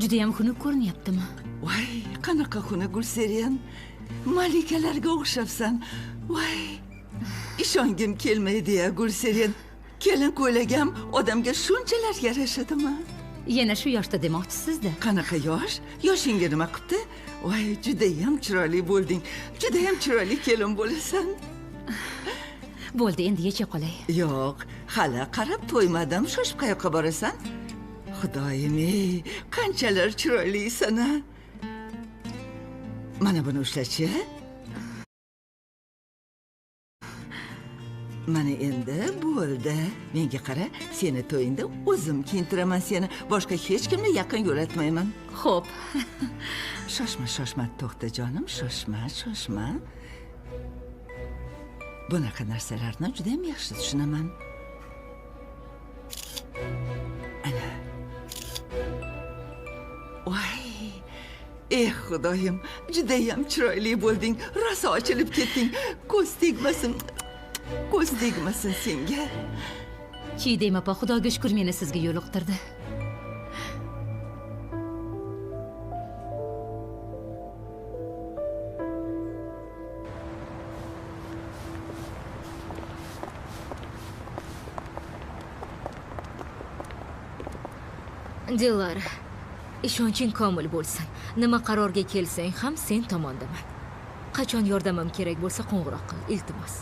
Juda ham xunuk ko'rinyaptimi? Voy, qanaqa xunuk Gulseren. Malikalarga o'xshabsan. Voy, ishongim kelmaydi-ya Gulseren. Kelin ko'ylagim odamga shunchalar yarashadimi? Yana shu yoshda demoqchisizda. Qanaqa yosh? Yoshingga nima qildi? Voy, juda ham chiroyli bo'lding. Juda ham chiroyli kelin bo'lasan. Bo'ldi, endi yecha qolay. Yo'q, hali qarab to'ymadim. Shoshib qayoqqa borasan? Xudoyim-ey, qanchalar chiroylisan-a. Mana buni ushlachi. Mana endi bo'ldi. Menga qara, seni to'yingda o'zim kiyintiraman seni. Boshqa hech kimni yaqin yo'latmayman. Xo'p. Shoshma, to'xta jonim, shoshma. Bunaqa narsalarni juda ham yaxshi tushunaman. Ana. Voy. Xudoyim, juda ham chiroyli bo'lding. Rosa ochilib ketding. Ko'z tegmasin senga. Chiydaymi opa, Xudoga shukr meni sizga yo'liqtirdi. Dilara, ishonching komil bo'lsin. Nima qarorga kelsang ham sen tomondaman. Qachon yordamim kerak bo'lsa qo'ng'iroq qil, iltimos.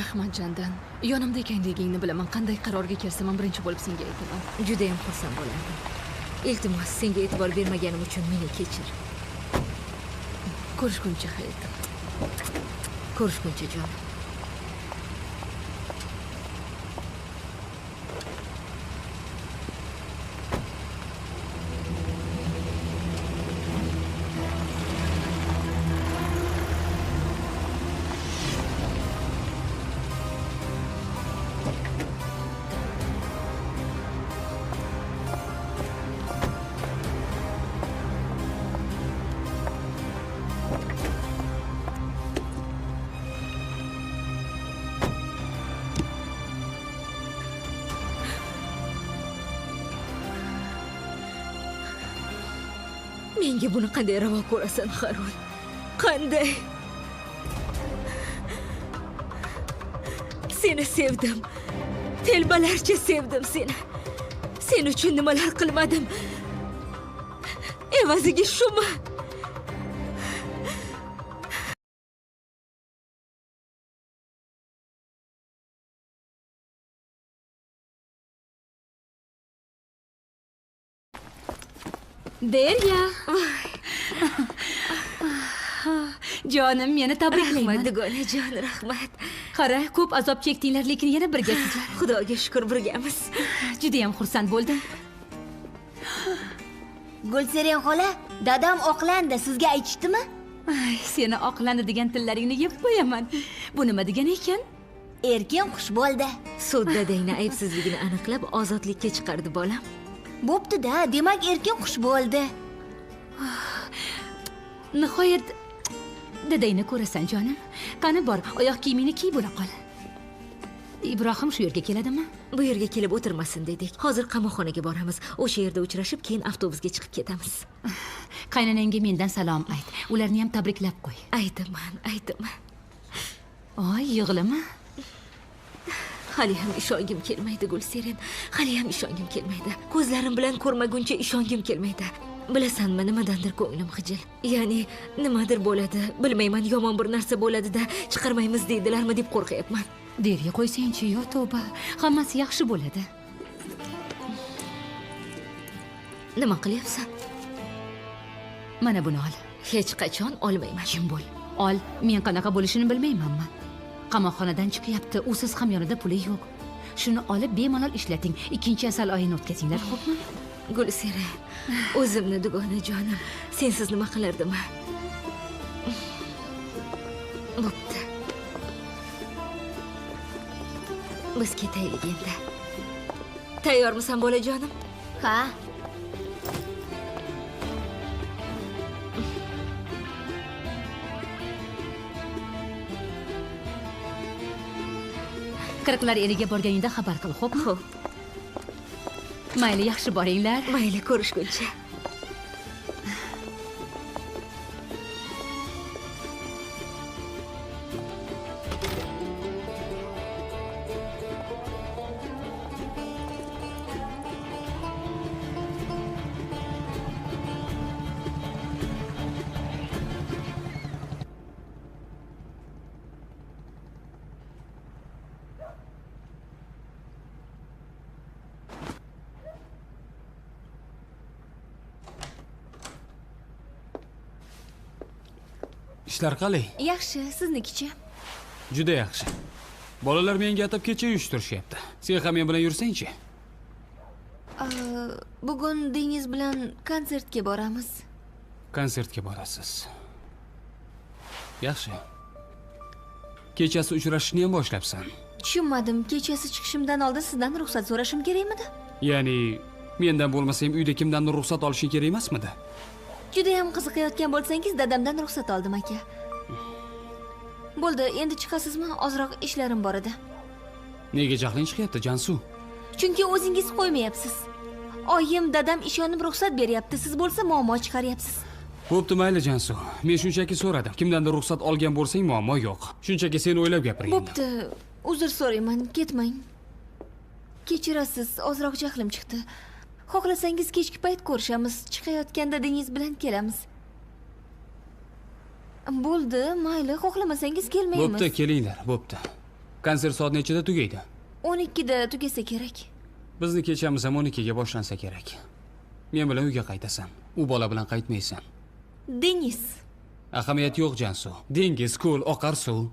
Rahmatjondan, yonimda ekanligingni bilaman. Qanday qarorga kelsam ham birinchi bo'lib senga aytaman. Juda ham xursand bo'lardim. Iltimos, senga e'tibor bermaganim uchun meni kechir. Ko'rishguncha hayotim. Ko'rishguncha jonim. Menga buni qanday ravo ko'rasan, Harun? Qanday? Seni sevdim. Telbalarcha sevdim seni. Sen uchun nimalar qilmadim? Evaziga shumi? Derya. Jonim, meni tabriklayman. Dugonajon, rahmat. Qara, ko'p azob chekdinglar, lekin yana birgasizlar. Xudoga shukr birgamiz. Juda ham xursand bo'ldim. Gulseren xola, dadam oqlandi, sizga aytishdimi? Seni oqlandi degan tillaringni yeb qo'yaman. Bu nima degan ekan? Erkin xush bo'ldi. Sud dadangni aybsizligini aniqlab ozodlikka chiqardi bolam. Bo'pti-da, demak erkin xush bo'ldi. Nihoyat dadangni ko'rasan, jonim. Qani bor, oyoq kiyimingni kiy bo'la qol. Ibrohim shu yerga keladimi? Bu yerga kelib o'tirmasin dedik. Hozir qamoqxonaga boramiz. O'sha yerda uchrashib, keyin avtobusga chiqib ketamiz. Qaynonangga mendan salom ayt. Ularni ham tabriklab qo'y. Aytaman. Oy, yig'lama. Hali ham ishongim kelmaydi, Gulseren. Hali ham ishongim kelmaydi. Ko'zlarim bilan ko'rmaguncha ishongim kelmaydi. Bilasanmi, nimadandir ko'nglim xijil. Ya'ni nimadir bo'ladi, bilmayman, yomon bir narsa bo'ladi-da, chiqarmaymiz deydilarmi deb qo'rqyapman. Derga qo'ysang-chi, yo tavba. Hammasi yaxshi bo'ladi. Nima qilyapsan? Mana buni ol. Hech qachon olmayman. Jim bo'l. Ol, men qanaqa bo'lishini bilmaymanmi? Qamoqxonadan chiqyapti, usiz ham yonida puli yo'q. Shuni olib bemalol ishlating. Ikkinchi asal oyini o'tkazinglar, xo'pmi? Gulseren, o'zimni dugona jonim. Sensiz nima qilardim? Bo'pti. Biz ketaylik endi. Tayyormisan bolajonim? Ha. Qirqlar eriga borganingda xabar qil, xo'pmi? Xo'p. Mayli, yaxshi boringlar. Mayli, ko'rishguncha. ishlar qalay? Yaxshi, siznikichi? Juda yaxshi. Bolalar menga atab kecha uyushtirishyapti. Sen ham men bilan yursang-chi? Bugun Dengiz bilan konsertga boramiz. Konsertga borasiz. Yaxshi. Kechasi uchrashishni ham boshlabsan. Tushunmadim, kechasi chiqishimdan oldin sizdan ruxsat so'rashim kerakmidi? Ya'ni mendan bo'lmasa ham uyda kimdandir ruxsat olishing kerak emasmidi? Juda ham qiziqayotgan bo'lsangiz, dadamdan ruxsat oldim aka. Bo'ldi, endi chiqasizmi? Ozroq ishlarim bor edi. Nega jahling chiqyapti, Jansu? Chunki o'zingiz qo'ymayapsiz. Oyim, dadam ishonib ruxsat beryapti. Siz bo'lsa muammo chiqaryapsiz. Bo'pti, mayli Jansu. Men shunchaki so'radim. Kimdandir ruxsat olgan bo'lsang muammo yo'q. Shunchaki seni o'ylab gapiring. Bo'pti, uzr so'rayman, ketmang. Kechirasiz, ozroq jahlim chiqdi. Xohlasangiz kechki payt ko'rishamiz. Chiqayotganda Dengiz bilan kelamiz. Bo'ldi, mayli, xohlamasangiz kelmaymiz. Bo'pti, kelinglar, bo'pti. Konsert soat nechida tugaydi? 12 da tugasa kerak. Bizni kechamiz ham 12 ga boshlansa kerak. Men bilan uyga qaytasan. U bola bilan qaytmaysan. Dengiz. Ahamiyat yo'q, Jansu. Dengiz, ko'l, oqar suv.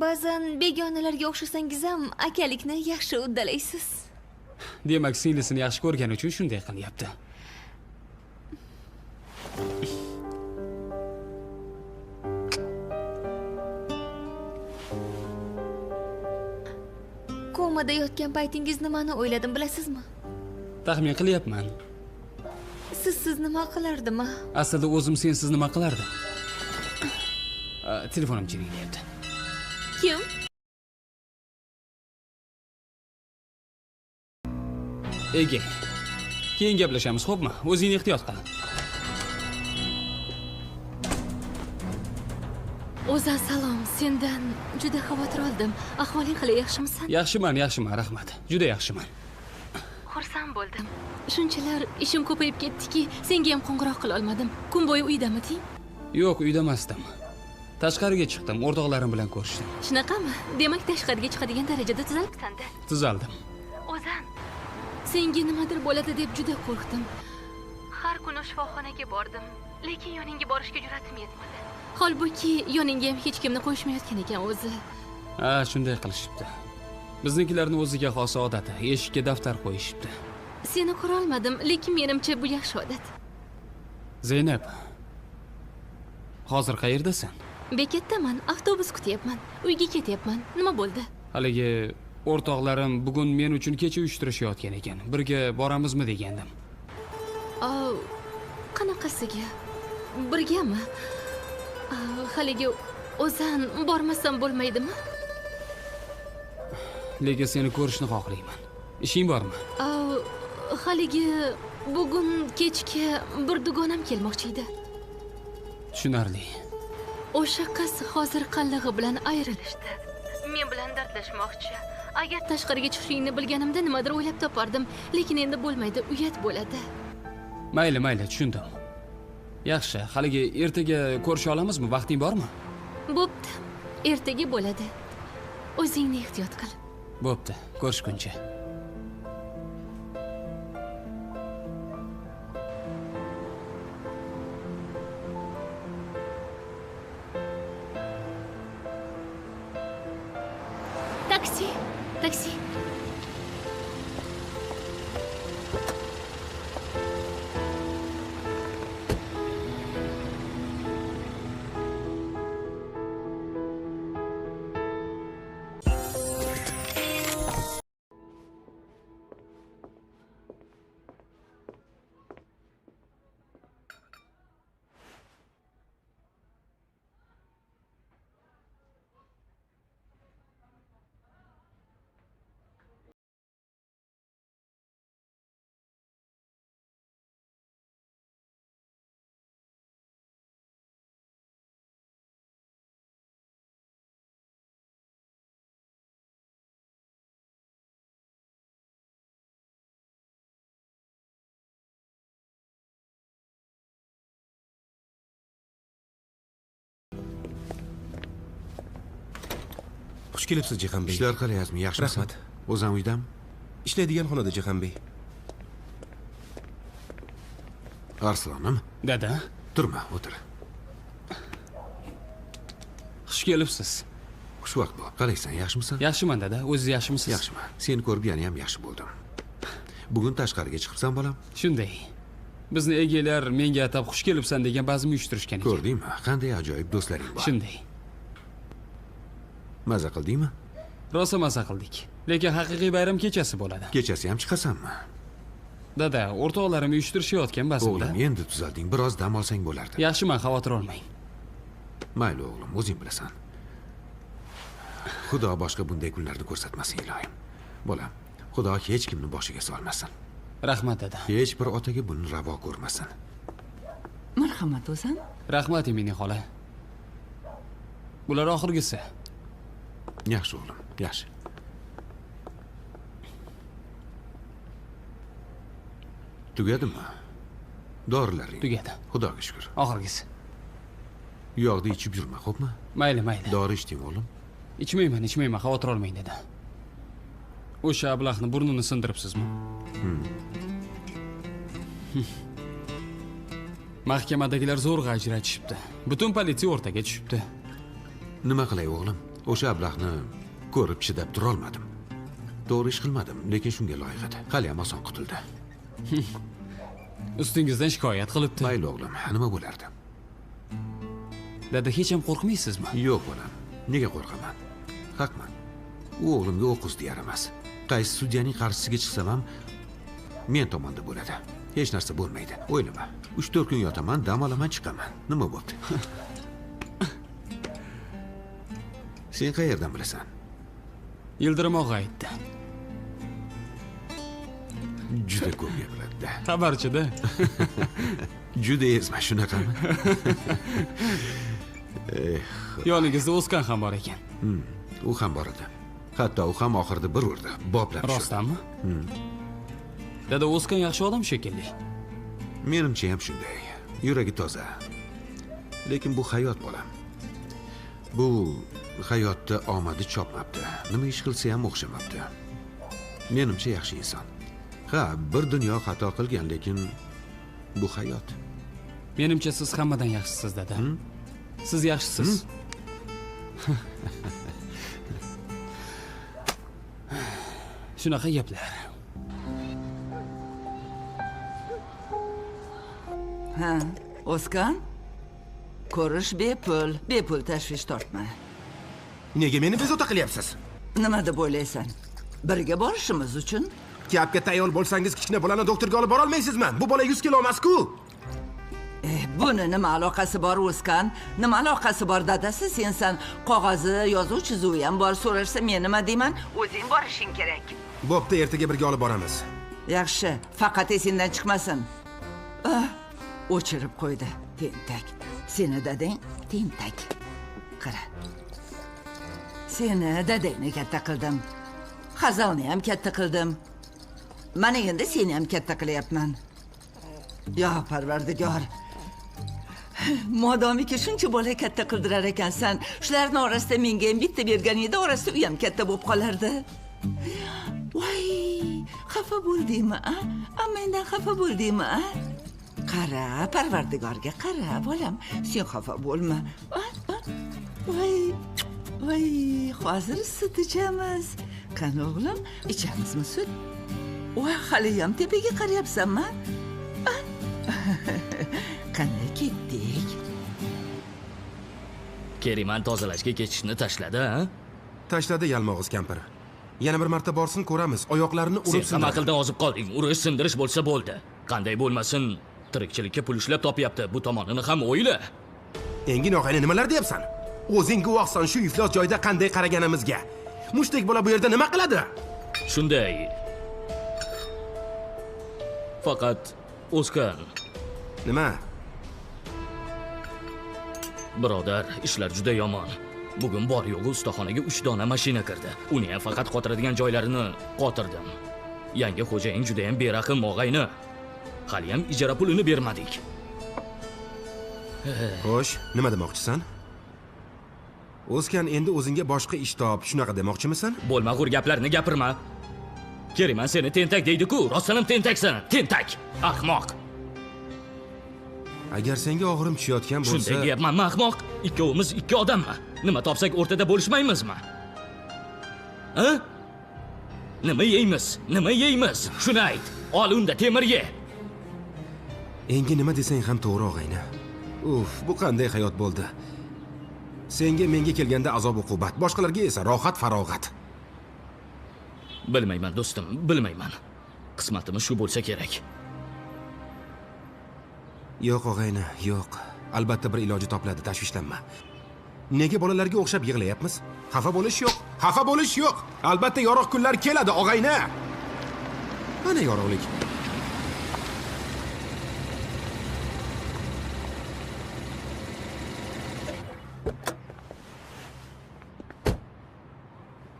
Ba'zan begonalarga o'xshasangiz ham akalikni yaxshi uddalaysiz. Demak, singlisini yaxshi ko'rgani uchun shunday qilyapti. Komada yotgan paytingiz nimani o'yladim bilasizmi? Taxmin qilyapman. Siz nima qilardimi? Aslida o'zim sensiz nima qilardim? Telefonim jiringlayapti. Kim? Ega. Keyin gaplashamiz, xo'pmi? O'zingni ehtiyot qil. O'za salom, sendan juda xavotir oldim. Ahvoling qalay, yaxshimisan? Yaxshiman, rahmat. Juda yaxshiman. Xursand bo'ldim. Shunchalar ishim ko'payib ketdiki, senga ham qo'ng'iroq qila olmadim. Kun bo'yi uydamiting? Yo'q, uyda emasdim. Tashqariga chiqdim, o'rtoqlarim bilan ko'rishdim. Shunaqami? Demak, tashqariga chiqadigan darajada tuzalibsan-da. Tuzaldim. O'zan, senga nimadir bo'ladi deb juda qo'rqdim. Har kuni shifoxonaga bordim, lekin yoningga borishga jur'atim yetmadi. Holbuki yoningga ham hech kimni qo'yishmayotgan ekan o'zi. Ha, shunday qilishibdi. Biznikilarning o'ziga xos odati, eshikka daftar qo'yishibdi. Seni ko'ra olmadim, lekin menimcha bu yaxshi odat. Zaynab. Hozir qayerdasan? Bekatdaman, avtobus kutyapman. Uyga ketyapman. Nima bo'ldi? Haligi o'rtoqlarim bugun men uchun kecha uyushtirishayotgan ekan. Birga boramizmi degandim. Qanaqasiga? Birgami? Haligi O'zan bormasam bo'lmaydimi? Lekin seni ko'rishni xohlayman. Ishing bormi? Haligi bugun kechga bir dugonam kelmoqchi edi. Tushunarli. O'sha qiz hozir qallig'i bilan ayrilishdi. Men bilan dardlashmoqchi. Agar tashqariga chiqishingni bilganimda nimadir o'ylab topardim, lekin endi bo'lmaydi, uyat bo'ladi. Mayli, tushundim. Yaxshi, haligi ertaga ko'risha olamizmi? Vaqting bormi? Bo'pti. Ertaga bo'ladi. O'zingni ehtiyot qil. Bo'pti, ko'rishguncha. Taksi. Xush kelibsiz Jahonbek. Ishlar qilyapsizmi? Yaxshimisan? Rahmat. O'zing uydami? Ishlaydigan xonada Jahonbek. Arslonim, Dada, Turma, o'tir. Xush kelibsiz. Xushvaqt bo'l. Qalaysan, yaxshimisan? Yaxshiman dada, o'zingiz yaxshimisiz? Yaxshiman. Seni ko'rib yana ham yaxshi bo'ldim. Bugun tashqariga chiqibsan, bolam? Shunday. Bizni egalar menga atab xush kelibsan degan bazm uyushtirishgan ekan. Ko'rdingmi? Qanday ajoyib do'stlaring bor. Shunday. Maza qildingmi? Rosa maza qildik. Lekin haqiqiy bayram kechasi bo'ladi. Kechasi ham chiqasanmi? Dada, o'rtoqlarim uyushtirishayotgan bazmda. O'g'lim, endi tuzalding. Biroz dam olsang bo'lardi. Yaxshiman, xavotir olmang. Mayli o'g'lim, o'zing bilasan. Xudo boshqa bunday kunlarni ko'rsatmasin, iloyim. Bolam, Xudo hech kimni boshiga solmasin. Rahmat dada. Hech bir otaga buni ravo ko'rmasin. Marhamat o'zim. Rahmat Emine xola. Bular oxirgisi. Yaxshi o'g'lim, yaxshi. Tugadimi? Dorilaring Tugadi. Xudoga shukr. Oxirgisi. Yo'qda ichib yurma, xo'pmi? Mayli, mayli. Dori ichding o'g'lim. Ichmayman, xavotir olmang dada. O'sha ablahni burnini sindiribsizmi? Mahkamadagilar zo'rg'a ajratishibdi. Butun politsiya o'rtaga tushibdi. Nima qilay o'g'lim? O'sha ablahni ko'rib chidab tura olmadim. To'g'ri ish qilmadim, lekin shunga loyiq edi. Hali ham oson qutuldi. Ustingizdan shikoyat qilibdi. Mayli o'g'lim, nima bo'lardi? Dada, hech ham qo'rqmaysizmi? Yo'q bolam, nega qo'rqaman? Haqman. U o'g'limga o'q usti yaramas. Qaysi sudyaning qarshisiga chiqsam ham men tomonda bo'ladi. Hech narsa bo'lmaydi. O'ylama. 3-4 kun yotaman, dam olaman, chiqaman. Nima bo'ldi? Sen qayerdan bilasan? Yildirim og'a aytdi. Juda ko'p gapiradi. Xabarchi-da. Juda ezma, shunaqami? Yoningizda O'skan ham bor ekan. U ham bor edi. Hatto u ham oxirida bir urdi. Boplab tushirdi. Rostdanmi? Dada, O'skan yaxshi odam shekilli. Menimcha ham shunday. Yuragi toza. Lekin bu hayot bolam. Bu hayotda omadi chopmabdi. Nima ish qilsa ham o'xshamabdi. Menimcha yaxshi inson. Ha, bir dunyo xato qilgan, lekin bu hayot. Menimcha siz hammadan yaxshisiz, dada. Siz yaxshisiz. Shunaqa gaplar. Ha, O'skan? Ko'rish bepul tashvish tortma. Nega meni bezovta qilyapsiz? Nima deb o'ylaysan? Birga borishimiz uchun? Gapga tayyor bo'lsangiz, kichkina bolani doktorga olib bora olmaysizmi? Bu bola 100 kilo emas-ku. Buni nima aloqasi bor, O'skan? Nima aloqasi bor, dadasi? Sensan, qog'ozi, yozuv, chizuvi ham bor. So'rashsa men nima deyman? O'zing borishing kerak. Bo'pti, ertaga birga olib boramiz. Yaxshi, faqat esingdan chiqmasin. O'chirib qo'ydi. Tentak. Seni dadang tentak. Qara. Seni dadangni katta qildim. Xazonni ham katta qildim. Mana endi seni ham katta qilyapman. Yo, Parvardigor. Modomiki shuncha bola katta qildirar ekansan, shularning orasida menga ham bitta berganingda orasida u ham katta bo'lib qolardi. Voy, xafa bo'ldingmi, a? Mendan xafa bo'ldingmi, a? Qara, Parvardigorga qara, bolam. Sen xafa bo'lma. Voy, hozir sut ichamiz. Qani o'g'lim, ichamizmi sut? Voy, hali ham tepaga qarayapsanmi? Qani ketdik. Keriman tozalashga ketishni tashladi, ha? Tashladi yalmog'iz kampir. Yana bir marta borsin, ko'ramiz. Oyoqlarini urib Sen aqldan ozib qolding. Urish, sindirish bo'lsa bo'ldi. Qanday bo'lmasin, tirikchilikka pul ishlab topyapti. Bu tomonini ham o'yla. Engin og'ayni nimalar deyapsan? O'zing guvohsan shu iflos joyda qanday qaraganimizga. Mushtdek bola bu yerda nima qiladi? Shunday. Faqat O'skan. Nima? Birodar, ishlar juda yomon. Bugun bor yo'g'i ustaxonaga 3 dona mashina kirdi. Uni ham faqat qotiradigan joylarini qotirdim. Yangi xo'jayin juda ham berahim og'ayni. Hali ham ijara pulini bermadik. Xo'sh, nima demoqchisan? O'skan, endi o'zingga boshqa ish top, shunaqa demoqchimisan? Bo'lmag'ur gaplarni gapirma. Keriman seni tentak deydi-ku, rostdan ham tentaksan. Tentak, ahmoq. Agar senga og'irim tushayotgan bo'lsa, Shunday deyapmanmi, ahmoq? Ikkovimiz ikki odammi? Nima topsak o'rtada bo'lishmaymizmi? Ha? Nima yeymiz? Nima yeymiz? Shuni ayt. Ol unda temir ye. Engi nima desang ham to'g'ri og'ayni. Uf, bu qanday hayot bo'ldi? Senga menga kelganda azob uqubat, boshqalarga esa rohat farog'at. Bilmayman do'stim, bilmayman. Qismatimiz shu bo'lsa kerak. Yo'q og'ayni, yo'q. Albatta bir iloji topiladi, tashvishlanma. Nega bolalarga o'xshab yig'layapmiz? Xafa bo'lish yo'q. Xafa bo'lish yo'q. Albatta yorug' kunlar keladi, og'ayni. Mana yorug'lik.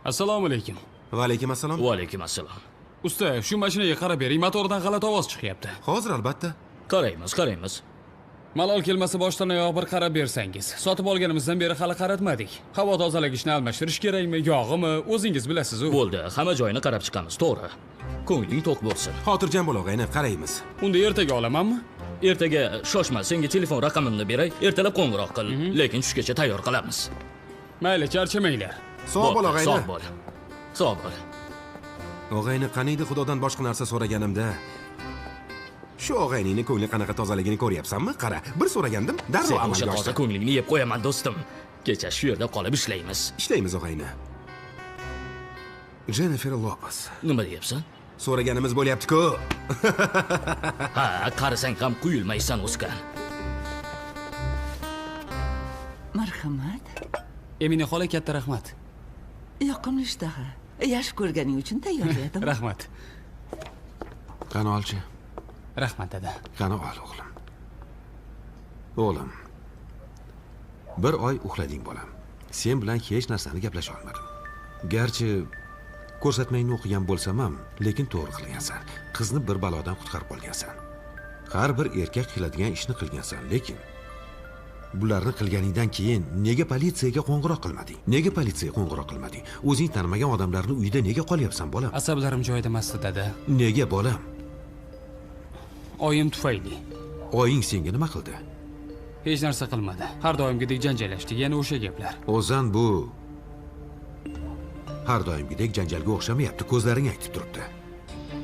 Assalomu alaykum. Va alaykum assalom. Va alaykum assalom. Usta, shu mashinaga qarab bering, motordan g'alati ovoz chiqyapti. Hozir albatta. Qaraymiz. Malol kelmasa boshdan oyoq bir qarab bersangiz. Sotib olganimizdan beri hali qaratmadik. Havo tozalagichni almashtirish kerakmi, yog'imi, o'zingiz bilasiz-ku. Bo'ldi, hamma joyini qarab chiqamiz, to'g'ri. Ko'ngling to'q bo'lsin. Xotirjam bo'l og'ayni, qaraymiz. Unda ertaga olamanmi? Ertaga shoshma, senga telefon raqamimni beray, ertalab qo'ng'iroq qil. Lekin tushgacha tayyor qilamiz. Mayli, charchamanglar. Sog' bo'l og'ayni. Sog' bo'l. Sog' bo'l. Og'ayni qaniydi Xudodan boshqa narsa so'raganimda. Shu og'ayningning ko'ngli qanaqa tozaligini ko'ryapsanmi? Qara, bir so'ragandim, darrov Sen o'sha amalga toza oshdi. ko'nglingni yeb qo'yaman do'stim. Kecha shu yerda qolib ishlaymiz. Ishlaymiz og'ayni. Jennifer Lopez. Nima deyapsan? So'raganimiz bo'lyapti-ku. Ha, qarasang ham quyilmaysan o'sgan. Marhamat. Emine xola, katta rahmat. Yoqimli ishtaha. Yaxshi ko'rganing uchun tayyorladim. Rahmat. Qani olchi. Rahmat dada. Qani ol o'g'lim. O'g'lim. Bir oy uxlading bolam. Sen bilan hech narsani gaplasha olmadim. Garchi ko'rsatmangni o'qigan bo'lsam ham, lekin to'g'ri qilgansan. Qizni bir balodan qutqarib qolgansan. Har bir erkak qiladigan ishni qilgansan, lekin bularni qilganingdan keyin nega politsiyaga qo'ng'iroq qilmading? Nega politsiyaga qo'ng'iroq qilmading? O'zing tanimagan odamlarning uyida nega qolyapsan, bolam? Asablarim joyida emasdi, dada. Nega, bolam? Oyim tufayli. Oying senga nima qildi? Hech narsa qilmadi. Har doimgidek janjallashdik, yana o'sha gaplar. O'zan bu har doimgidek janjalga o'xshamayapti, ko'zlaring aytib turibdi.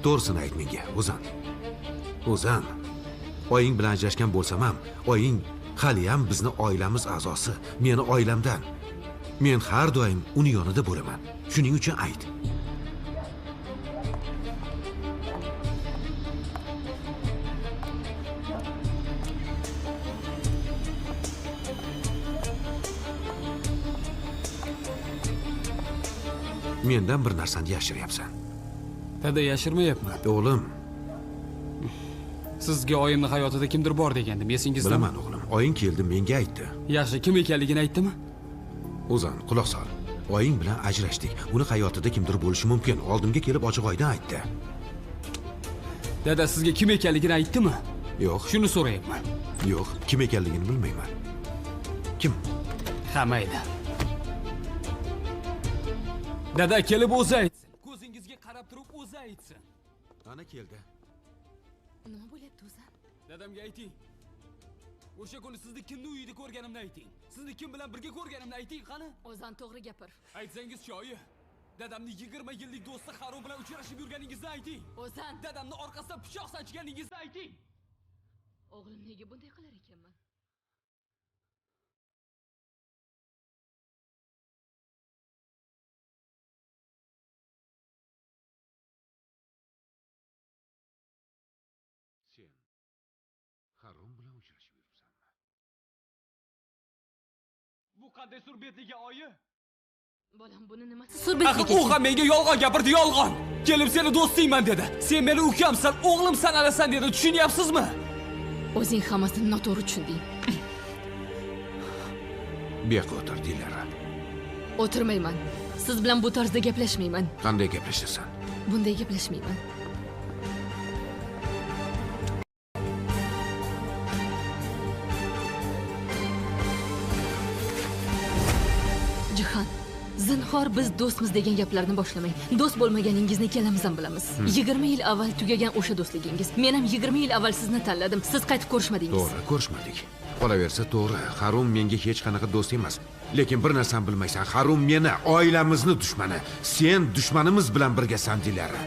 To'g'risini ayt menga, O'zan. O'zan. Oying bilan ajrashgan bo'lsam ham, oying hali ham bizni oilamiz a'zosi, meni oilamdan. Men har doim uni yonida bo'laman. Shuning uchun ayt. Mendan bir narsani yashiryapsan. Dada, yashirmayapman. O'g'lim, Sizga oyimning hayotida kimdir bor degandim, esingizdami? bilaman o'g'lim. Oying keldi, menga aytdi. Yaxshi, kim ekanligini aytdimi? O'zan, quloq sol. Oying bilan ajrashdik. Uni hayotida kimdir bo'lishi mumkin. Oldimga kelib ochiq-oydin aytdi. Dada, sizga kim ekanligini aytdimi? Yo'q, Shuni so'rayapman. yo'q, kim ekanligini bilmayman. Kim? Ha, mayli. Dada, kelib o'zi aytsin. Ko'zingizga qarab turib o'zi aytsin. Ana keldi. Nima bo'lyapti o'zi? Dadamga ayting. O'sha kuni sizni kimning uyida ko'rganimni ayting. Sizni kim bilan birga ko'rganimni ayting, qani? O'zan to'g'ri gapir. Aytsangiz-chi, oyi. Dadamni 20 yillik do'sti Harun bilan uchrashib yurganingizni ayting. O'zan, Dadamni orqasidan pichoq sanchganingizni ayting. o'g'lim nega bunday qilar ekanman? Sen Harun bilan uchrashib yuribsanmi? Bu qanday surbetliga, oyi? Bolam buni nimasi Axir surbetlik u ham menga yolg'on gapirdi, yolg'on. Kelib seni do'stingman dedi. Sen meni ukamsan, o'g'limsan alasan dedi. Tushunyapsizmi? O'zing hammasini noto'g'ri tushunding. Bu yoqqa o'tir, Dilara. O'tirmayman. Siz bilan bu tarzda gaplashmayman. Qanday gaplashasan? Bunday gaplashmayman. Jihan, Zinhor biz do'stmiz degan gaplarni boshlamang. Do'st bo'lmaganingizni ikkalamiz ham bilamiz. 20 yil avval tugagan o'sha do'stligingiz. Men ham 20 yil avval sizni tanladim. Siz qaytib ko'rishmadingiz. To'g'ri, ko'rishmadik. Qolaversa to'g'ri, Harun menga hech qanaqa do'st emas. Lekin bir narsani bilmaysan, Harun meni, oilamizni dushmani. Sen dushmanimiz bilan birgasan, Dilara.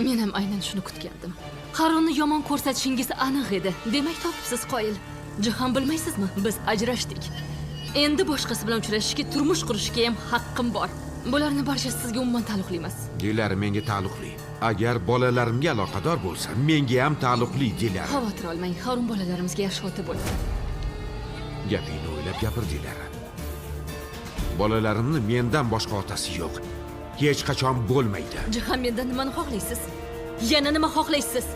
Men ham aynan shuni kutgandim. Harunni yomon ko'rsatishingiz aniq edi. Demak topibsiz qoyil. Jahon bilmaysizmi? Biz ajrashdik. Endi boshqasi bilan uchrashishga, turmush qurishga ham haqqim bor. Bularni barchasi sizga umuman taalluqli emas. Dilara menga taalluqli. Agar bolalarimga aloqador bo'lsa, menga ham taalluqli, Dilara. Xavotir olmang. Harun bolalarimizga yaxshi ota bo'ladi. Gapingni o'ylab gapir, Dilara. Bolalarimni mendan boshqa otasi yo'q. Hech qachon bo'lmaydi. Jahon mendan nimani xohlaysiz? Yana nima xohlaysiz?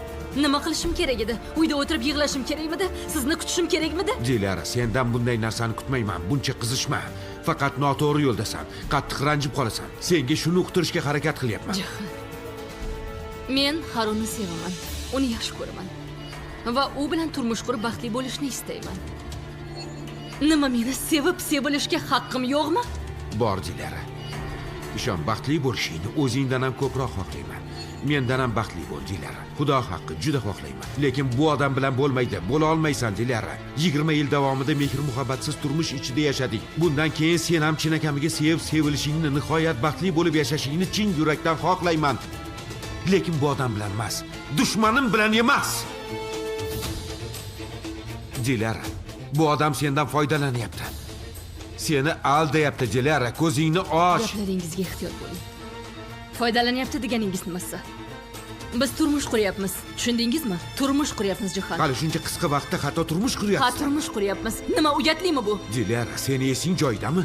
Nima qilishim kerak edi? Uyda o'tirib yig'lashim kerakmidi? Sizni kutishim kerakmidi? Dilara, sendan bunday narsani kutmayman. Buncha qizishma. Faqat noto'g'ri yo'ldasan. Qattiq ranjib qolasan. Senga shuni uqtirishga harakat qilyapman. Jahon. Men Harunni sevaman. Uni yaxshi ko'raman. Va u bilan turmush qurib baxtli bo'lishni istayman. Nima meni sevib sevilishga haqqim yo'qmi? Bor, Dilara. Ishon, baxtli bo'lishingni o'zingdan ham ko'proq xohlayman. Mendan ham baxtli bo'l, Dilara. Xudo haqqi juda xohlayman. Lekin bu odam bilan bo'lmaydi. Bo'la olmaysan, Dilara. 20 yil davomida mehr muhabbatsiz turmush ichida yashadik. Bundan keyin sen ham chinakamiga sevib sevilishingni, nihoyat baxtli bo'lib yashashingni chin yurakdan xohlayman. Lekin bu odam bilan emas, dushmanim bilan emas. Dilara, bu odam sendan foydalanyapti. Seni aldayapti, Dilara. Ko'zingni och. Gaplaringizga ehtiyot bo'ling. Foydalanyapti deganingiz nimasi? Biz turmush quryapmiz. Tushundingizmi? Turmush quryapmiz, Jahon. Hali shuncha qisqa vaqtda hatto turmush Ha, quryapsiz. turmush quryapmiz. Nima uyatlimi bu? Dilara, seni esing joyidami?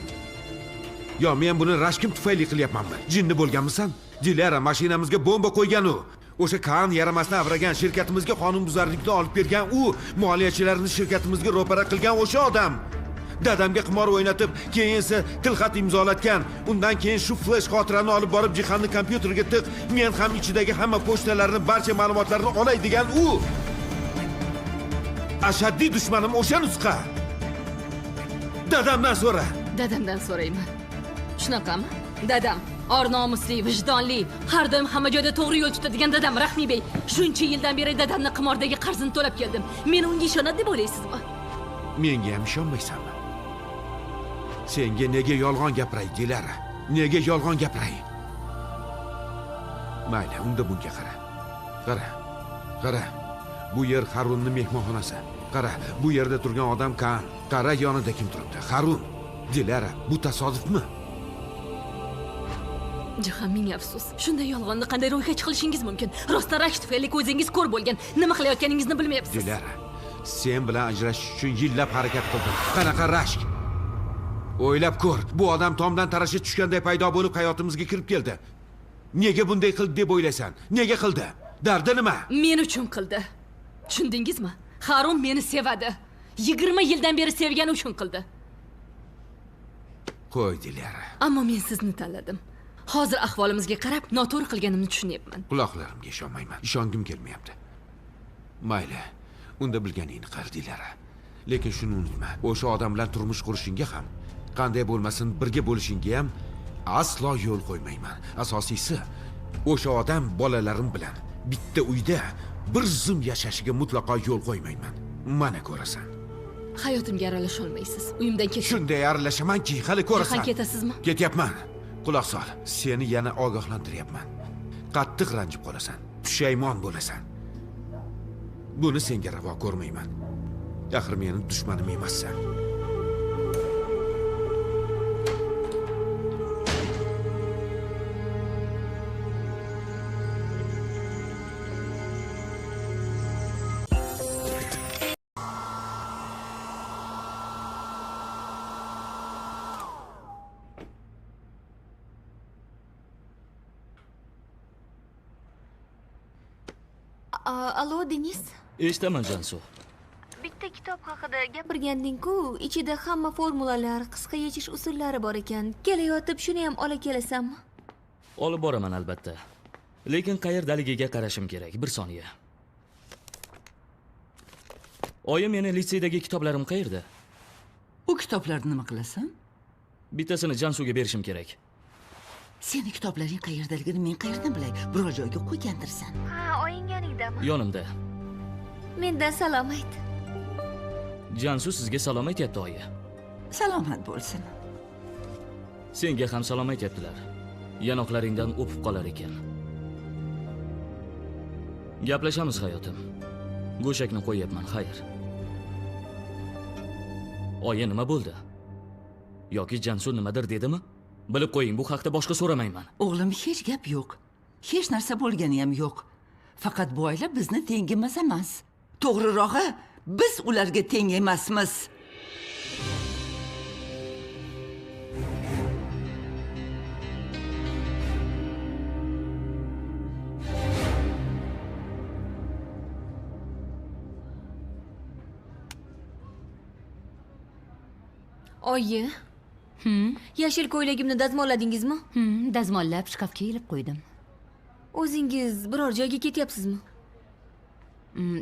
Yo, men buni rashkim tufayli qilyapmanmi? Jinni bo'lganmisan? Dilara, mashinamizga bomba qo'ygan u. O'sha Kaan yaramasdan avragan, shirkatimizga qonunbuzarlikni olib bergan u, moliyachilarni shirkatimizga ro'para qilgan o'sha odam. Dadamga qimor o'ynatib, keyin esa tilxat imzolatgan. Undan keyin shu flash xotirani olib borib Jihonni kompyuterga tiq, men ham ichidagi hamma pochtalarni, barcha ma'lumotlarni olay degan u. Ashaddiy dushmanim o'sha nusxa. Dadamdan so'ra. Dadamdan so'rayman. Shunaqami? Dadam or-nomusli, vijdonli, har doim hamma joyda to'g'ri yo'l tutadigan dadam Rahmibey. Shuncha yildan beri dadamni qimordagi qarzini to'lab keldim. Men unga ishonadi deb o'ylaysizmi? Menga ham ishonmaysanmi? Senga nega yolg'on gapiray, Dilara? Nega yolg'on gapiray? Mayli, unda bunga qara. Qara. Qara. Bu yer Harunning mehmonxonasi. Qara, bu yerda turgan odam Kaan. Qara, yonida kim turibdi? Harun. Dilara, bu tasodifmi? Jahon, ming afsus. Shunday yolg'onni qanday ro'yxatga chiqishingiz mumkin? Rostdan rashk tufayli ko'zingiz ko'r bo'lgan. Nima qilayotganingizni bilmayapsiz. Dilara, sen bilan ajrashish uchun yillab harakat qildim. Qanaqa rashk? O'ylab ko'r. Bu odam tomdan tarasha tushganday paydo bo'lib hayotimizga kirib keldi. Nega bunday qildi deb o'ylaysan? Nega qildi? Dardi nima? Men uchun qildi. Tushundingizmi? Harun meni sevadi. 20 yildan beri sevgani uchun qildi. Qo'y, Dilara. Ammo men sizni tanladim. Hozir ahvolimizga qarab, noto'g'ri qilganimni tushunyapman. Quloqlarimga ishonmayman. Ishongim kelmayapti. Mayli, unda bilganingni qil, Dilara. Lekin shuni unutma. O'sha odam bilan turmush qurishingga ham, qanday bo'lmasin birga bo'lishingga ham aslo yo'l qo'ymayman. Asosiysi, o'sha odam bolalarim bilan bitta uyda bir zum yashashiga mutlaqo yo'l qo'ymayman. Mana ko'rasan. Hayotimga aralasha olmaysiz. Uyimdan keting. Shunday aralashamanki, hali ko'rasan. Jahon, ketasizmi? Ketyapman. Quloq sol. Seni yana ogohlantiryapman. Qattiq ranjib qolasan. Pushaymon bo'lasan. Buni senga ravo ko'rmayman. Axir meni dushmanim emassan. Alo, Deniz. Eshitaman, Jansu. Bitta kitob haqida gapirganding-ku, ichida hamma formulalar, qisqa yechish usullari bor ekan. Kelayotib shuni ham ola kelasanmi? Olib boraman albatta. Lekin qayerdaligiga qarashim kerak. Bir soniya. Oyim, meni litseydagi kitoblarim qayerda? U kitoblarni nima qilasan? Bittasini Jansuga berishim kerak. Seni kitoblaring qayerdaligini men qayerdan bilay? Biror joyga qo'ygandirsan. Ha, oyingganingdami? Yonimda. Mendan salom ayt. Jansu sizga salom aytyapti, oyi. Salomat bo'lsin. Senga ham salom aytyaptilar. Yanoqlaringdan o'pib qolar ekan. Gaplashamiz hayotim. Go'shakni qo'yapman, xayr. Oyi, nima bo'ldi? Yoki Jansu nimadir dedimi? Bilib qo'ying, bu haqda boshqa so'ramayman. O'g'lim, hech gap yo'q. Hech narsa bo'lgani ham yo'q. Faqat bu oila bizni tengimiz emas. To'g'rirog'i, biz ularga teng emasmiz. Oyi, yashil ko'ylagimni dazmolladingizmi? Dazmollab shkafga ilib qo'ydim. O'zingiz biror joyga ketyapsizmi?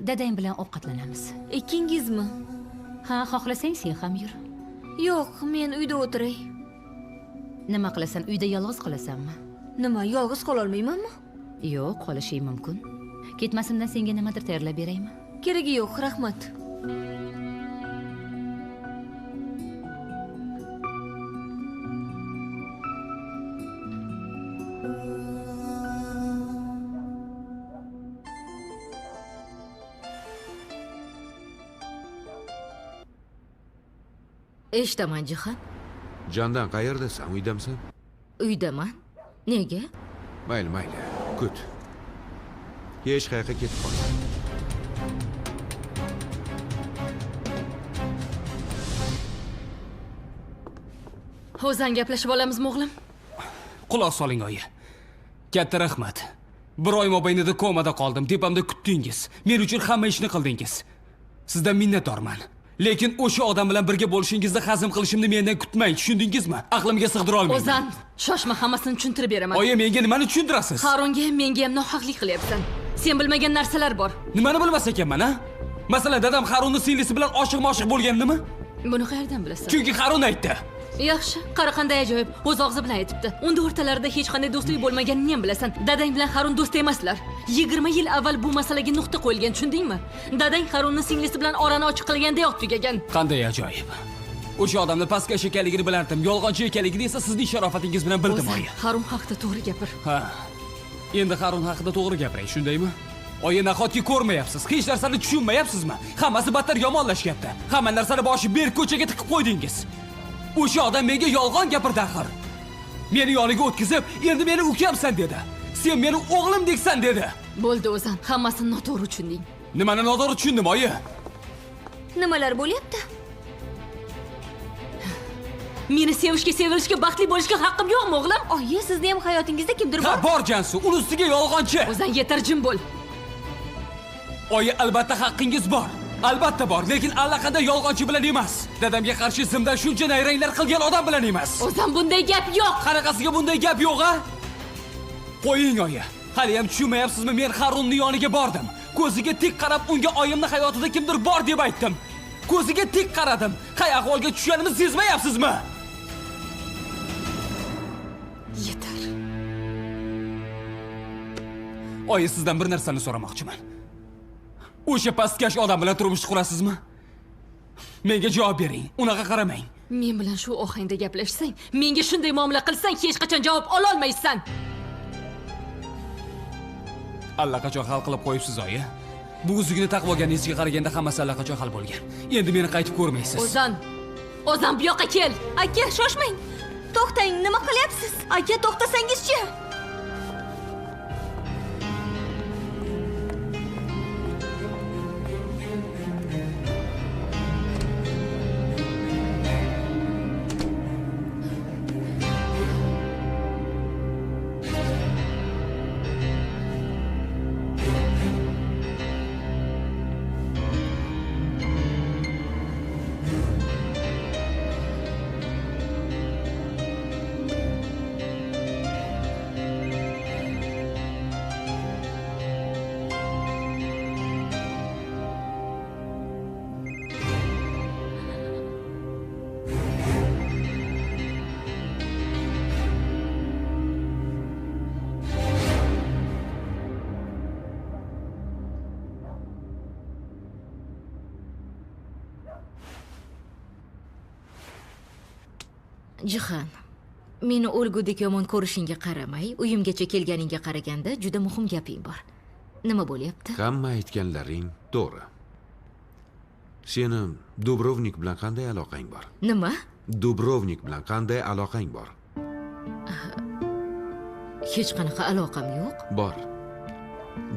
Dadang bilan ovqatlanamiz. Ikkingizmi? Ha, xohlasang sen ham yur. Yo'q, men uyda o'tiray. Nima qilasan, uyda yolg'iz qolasanmi? Nima, yolg'iz qola olmaymanmi? Yo'q, qolishing mumkin. Ketmasimdan senga nimadir tayyorlab beraymi? Keragi yo'q, rahmat. Eshitaman, Jihan. Jondan qayerdasan? Uydamisan? Uydaman. Nega? Mayli. Kut. Hech qayerga ketib qolma. O'zan gaplashib olamizmi, o'g'lim? Quloq soling, oyi. Katta rahmat. Bir oy mobaynida komada qoldim, tepamda kutdingiz. Men uchun hamma ishni qildingiz. Sizdan minnatdorman. Lekin o'sha odam bilan birga bo'lishingizda hazm qilishimni mendan kutmang, tushundingizmi? Aqlimga sig'dira olmayman. O'zan, shoshma, hammasini tushuntirib beraman. Oyi, menga nimani tushuntirasiz? Harunga ham menga ham nohaqlik qilyapsan. Sen bilmagan narsalar bor. Nimani bilmas ekanman, ha? Masalan, dadam Harunni singlisi bilan oshiq bo'lgandimi? Buni qayerdan bilasan? Chunki Harun aytdi. Yaxshi, qara qanday ajoyib. O'z og'zi bilan aytibdi. Unda o'rtalarida hech qanday do'stlik bo'lmaganini ham bilasan. Dadang bilan Harun do'st emaslar. 20 yil avval bu masalaga nuqta qo'yilgan, tushundingmi? Dadang Harunning singlisi bilan orani ochiq qilgandayoq tugagan. Qanday ajoyib. O'sha odamni pastkash ekanligini bilardim, yolg'onchi ekanligini esa sizning sharofatingiz bilan bildim, oyi. Harun haqida to'g'ri gapir. Ha. Endi Harun haqida to'g'ri gapiring, shundaymi? Oyi, nahotki ko'rmayapsiz, hech narsani tushunmayapsizmi? Hammasi battar yomonlashyapti. Hamma narsani boshi berk ko'chaga tiqib qo'ydingiz. O'sha odam menga yolg'on gapirdi axir. Meni yoniga o'tkazib, endi meni ukamsan dedi. Sen meni o'g'limdeksan dedi. Bo'ldi, O'zan, hammasini noto'g'ri tushunding. Nimani noto'g'ri tushundim, oyi? Nimalar bo'lyapti? Meni sevilishga, baxtli bo'lishga haqqim yo'qmi, o'g'lim? Oyi, sizni ham hayotingizda kimdir Ha, bor? bor Jansu, uni ustiga yolg'onchi. O'zan, yetar jim bo'l. Oyi, albatta haqqingiz bor. Albatta bor, lekin allaqanday yolg'onchi bilan emas. Dadamga qarshi zimdan shuncha nayranglar qilgan odam bilan emas. O'zan, bunday gap yo'q. Qanaqasiga bunday gap yo'q-a? Qo'ying, oyi. Hali ham tushunmayapsizmi? Men Harunning yoniga bordim. Ko'ziga tik qarab, unga oyimni hayotida kimdir bor deb aytdim. Ko'ziga tik qaradim. Qay ahvolga tushganimizni sezmayapsizmi? Yetar. Oyi, sizdan bir narsani so'ramoqchiman. O'sha pastkash odam bilan turmush qurasizmi? Menga javob bering. Unaqa qaramang. Men bilan shu ohangda gaplashsang, menga shunday muomala qilsang, hech qachon javob ola olmaysan. Allaqachon hal qilib qo'yibsiz, oyi. Bu uzukni taqib olganingizga qaraganda hammasi allaqachon hal bo'lgan. Endi meni qaytib ko'rmaysiz. O'zan, bu yoqqa kel. Aka, shoshmang. To'xtang, nima qilyapsiz? Aka, to'xtasangizchi. Jihan, meni o'lgudek yomon ko'rishingga qaramay, uyimgacha kelganingga qaraganda juda muhim gaping bor. Nima bo'lyapti? Hamma aytganlaring to'g'ri. Seni Dubrovnik bilan qanday aloqang bor? Nima? Dubrovnik bilan qanday aloqang bor? Hech qanaqa aloqam yo'q. Bor.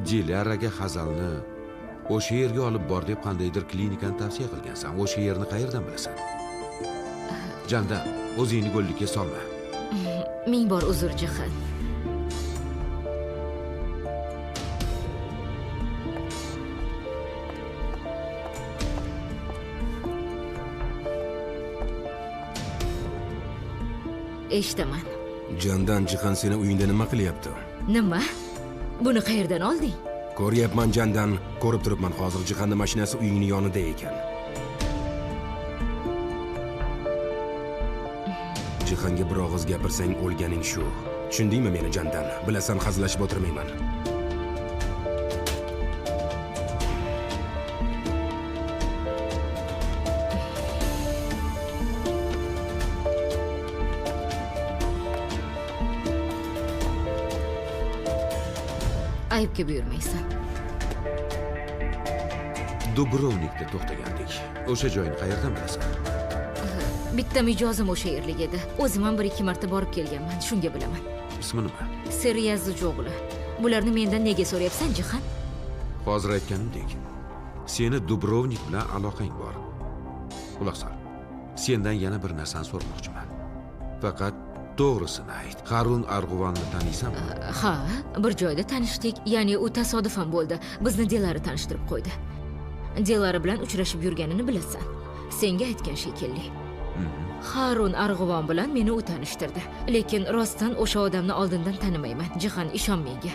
Dilyaraga Hazalni o'sha yerga olib bor deb qandaydir klinikani tavsiya qilgansan. O'sha yerni qayerdan bilasan? Jandan, o'zingni go'llikka solma. Ming bor uzr, Jihan. Eshitaman. Jandan Jihan seni uyingda nima qilyapti? Nima? Buni qayerdan olding? Ko'ryapman Jandan, ko'rib turibman hozir Jihanning mashinasi uyingning yonida ekan. Jihanga bir og'iz gapirsang o'lganing shu. Tushundingmi meni Jandan? Bilasan, hazillashib o'tirmayman. Aybga buyurmaysan. Dubrovnikda to'xtagandik. O'sha joyni qayerdan bilasan? Bitta mijozim o'sha yerlik edi. O'zim ham 1-2 marta borib kelganman, shunga bilaman. Ismi nima? Seryazi o'g'li. Bularni mendan nega so'rayapsan, Jihan? Hozir aytganimdek, seni Dubrovnik bilan aloqang bor. Quloq sol. Sendan yana bir narsani so'ramoqchiman. Faqat to'g'risini ayt. Harun Arg'uvonni taniysanmi? Ha, bir joyda tanishdik. Ya'ni u tasodifan bo'ldi. Bizni Dilara tanishtirib qo'ydi. Dilara bilan uchrashib yurganini bilasan. Senga aytgan shekilli. Harun Arg'uvon bilan meni u tanishtirdi. Lekin rostdan o'sha odamni oldindan tanimayman. Jihan, ishon menga.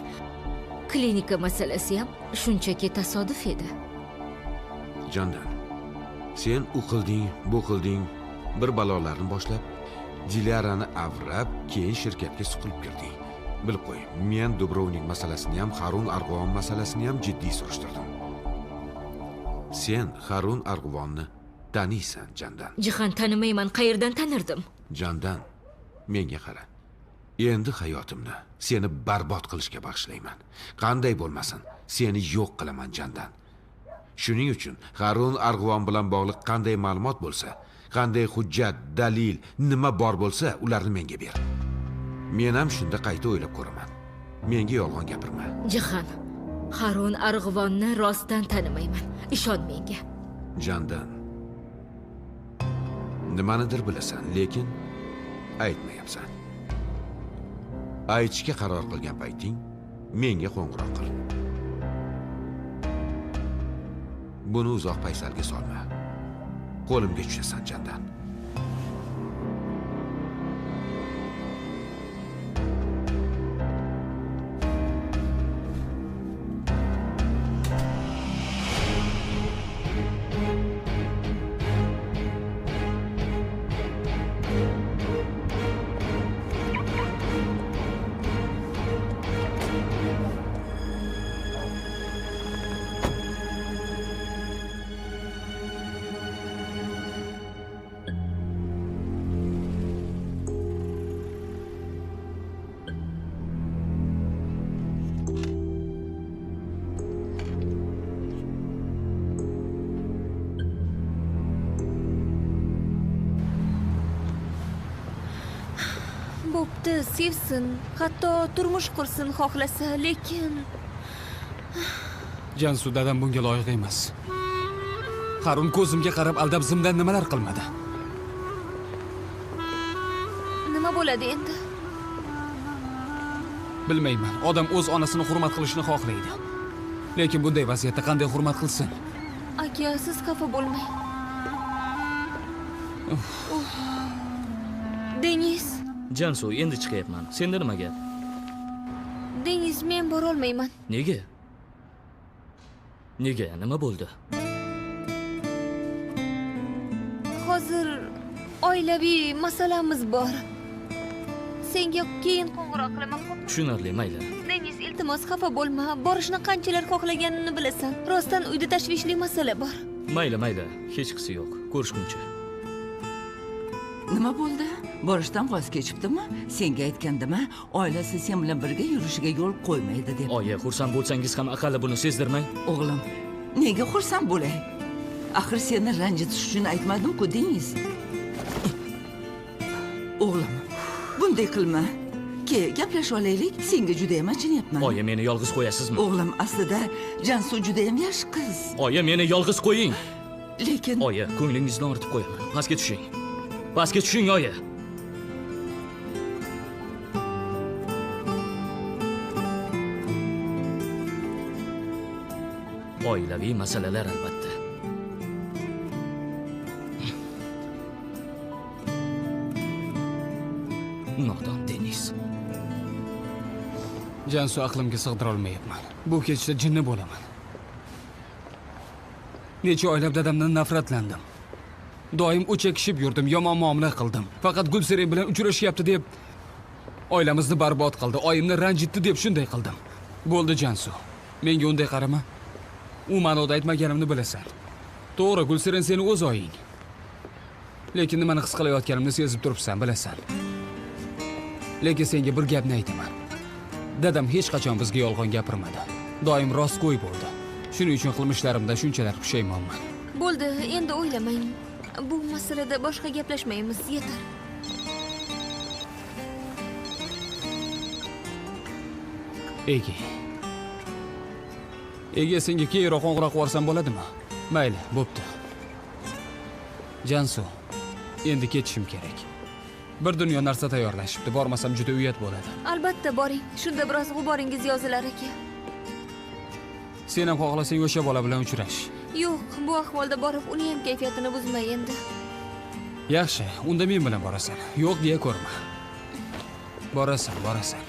Klinika masalasi ham shunchaki tasodif edi. Jandan, sen u qilding, bu qilding, bir balolarni boshlab, Dilarani avrab, keyin shirkatga suqilib kirding. Bilib qo'y, men Dubrovnik masalasini ham, Harun Arg'uvon masalasini ham jiddiy surishtirdim. Sen Harun Arg'uvonni taniysan, Jandan. Jihan, tanimayman, qayerdan tanirdim? Jandan, menga qara. Endi hayotimni seni barbod qilishga bag'ishlayman. Qanday bo'lmasin, seni yo'q qilaman, Jandan. Shuning uchun Harun Arg'uvon bilan bog'liq qanday ma'lumot bo'lsa, qanday hujjat, dalil, nima bor bo'lsa, ularni menga ber. Men ham shunda qayta o'ylab ko'raman. Menga yolg'on gapirma. Jihan, Harun Arg'uvonni rostdan tanimayman. Ishon menga. Jandan, nimanidir bilasan, lekin aytmayapsan. Aytishga qaror qilgan payting menga qo'ng'iroq qil. Buni uzoq paysalga solma. Qo'limga tushasan, Jandan. Bo'pti, sevsin, hatto turmush qursin xohlasa, lekin Jansu dadam bunga loyiq emas. Harun ko'zimga qarab aldab zimdan nimalar qilmadi. nima bo'ladi endi? Bilmayman. Odam o'z onasini hurmat qilishni xohlaydi. Lekin bunday vaziyatda qanday hurmat qilsin? Aka, siz xafa bo'lmang. Deniz, Jansu, endi chiqyapman. Senda nima gap? Deniz, men bora olmayman. Nega? Nega? Nima bo'ldi? Hozir oilaviy masalamiz bor. Senga keyin qo'ng'iroq qilaman. Tushunarli, mayli. Deniz, iltimos xafa bo'lma. Borishni qanchalar xohlaganini bilasan. Rostdan uyda tashvishli masala bor. Mayli, mayli. Hech qisi yo'q. Ko'rishguncha. Nima bo'ldi? borishdan voz kechibdimi? Senga aytgandimi, oilasi sen bilan birga yurishiga yo'l qo'ymaydi deb. Oyi, xursand bo'lsangiz ham aqalli buni sezdirmang. O'g'lim, nega xursand bo'lay? Axir seni ranjitish uchun aytmadim-ku, dengiz. O'g'lim, bunday qilma. Gaplashib olaylik. Senga juda ham achinayapman. Oyi, meni yolg'iz qo'yasizmi? O'g'lim, aslida Jansu juda ham yaxshi qiz. Oyi, meni yolg'iz qo'ying. Lekin Oyi, ko'nglingizni og'ritib qo'yaman. Pastga tushing. Pastga tushing, oyi. Oilaviy masalalar albatta. Nodon Deniz. Jansu aqlimga sig'dira olmayapman. Bu kechda jinni bo'laman. Necha oylab dadamdan nafratlandim. Doim o'chakishib yurdim, yomon muomala qildim. Faqat Gulseren bilan uchrashyapti deb oilamizni barbod qildi, oyimni ranjitdi deb shunday qildim. Bo'ldi Jansu. Menga unday qarama. U ma'noda aytmaganimni bilasan. To'g'ri, Gulseren seni o'z oying. Lekin nimani his qilayotganimni sezib turibsan, bilasan. Lekin senga bir gapni aytaman. Dadam hech qachon bizga yolg'on gapirmadi. Doim rostgo'y bo'ldi. Shuning uchun qilmishlarimdan shunchalar pushaymonman. Bo'ldi, endi o'ylamang. Bu masalada boshqa gaplashmaymiz, yetar. Ega senga keyinroq qo'ng'iroq qo'rsam bo'ladimi? Mayli, bo'pti. Jansu, endi ketishim kerak. Bir dunyo narsa tayyorlashibdi. Bormasam juda uyat bo'ladi. Albatta boring. Shunda biroz g'uboringiz yozilar ekan. Sen ham xohlasang o'sha bola bilan uchrash. Yo'q, bu ahvolda borib uni ham kayfiyatini buzmay endi. Yaxshi, unda men bilan borasan. Yo'q deya ko'rma. Borasan.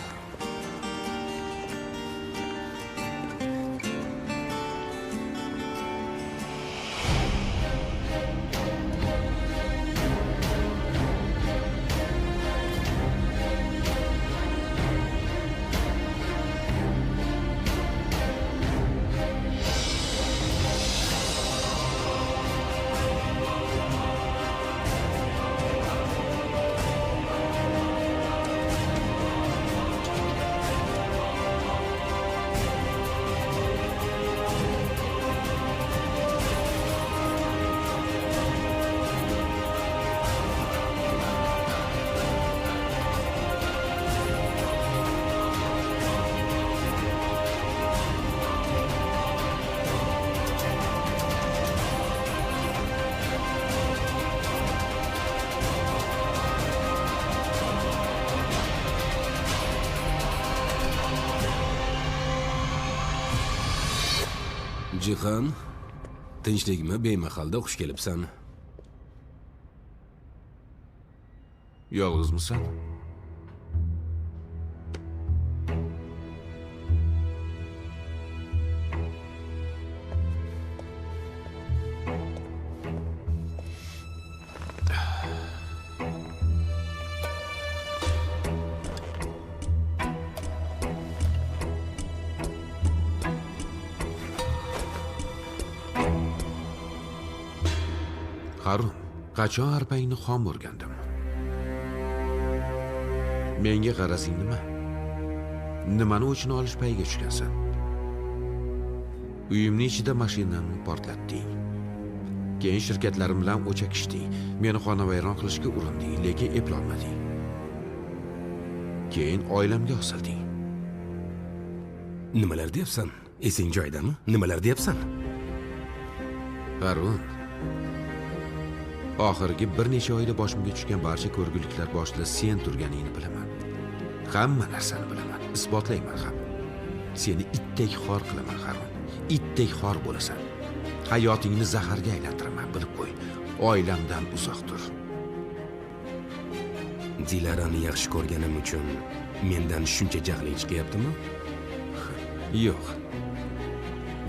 Jihan, tinchlikmi? Bemahalda xush kelibsan. Yolg'izmisan? Harun, qachon arpangni xom o'rgandim? Menga qarasing nima? Nimani o'chini olish payiga tushgansan? Uyimning ichida mashinamni portlatding. Keyin shirkatlarim bilan o'chakishding. Meni xonavayron qilishga urinding, lekin eplolmading. Keyin oilamga osilding. Nimalar deyapsan? Esing joyidami? Nimalar deyapsan? Harun, oxirgi bir necha oyda boshimga tushgan barcha ko'rguliklar boshida sen turganingni bilaman. Hamma narsani bilaman, isbotlayman ham. Seni itdek xor qilaman, Harun. Itdek xor bo'lasan. Hayotingni zaharga aylantiraman, bilib qo'y. Oilamdan uzoq tur. Dilarani yaxshi ko'rganim uchun mendan shuncha jahling chiqyaptimi? Yo'q.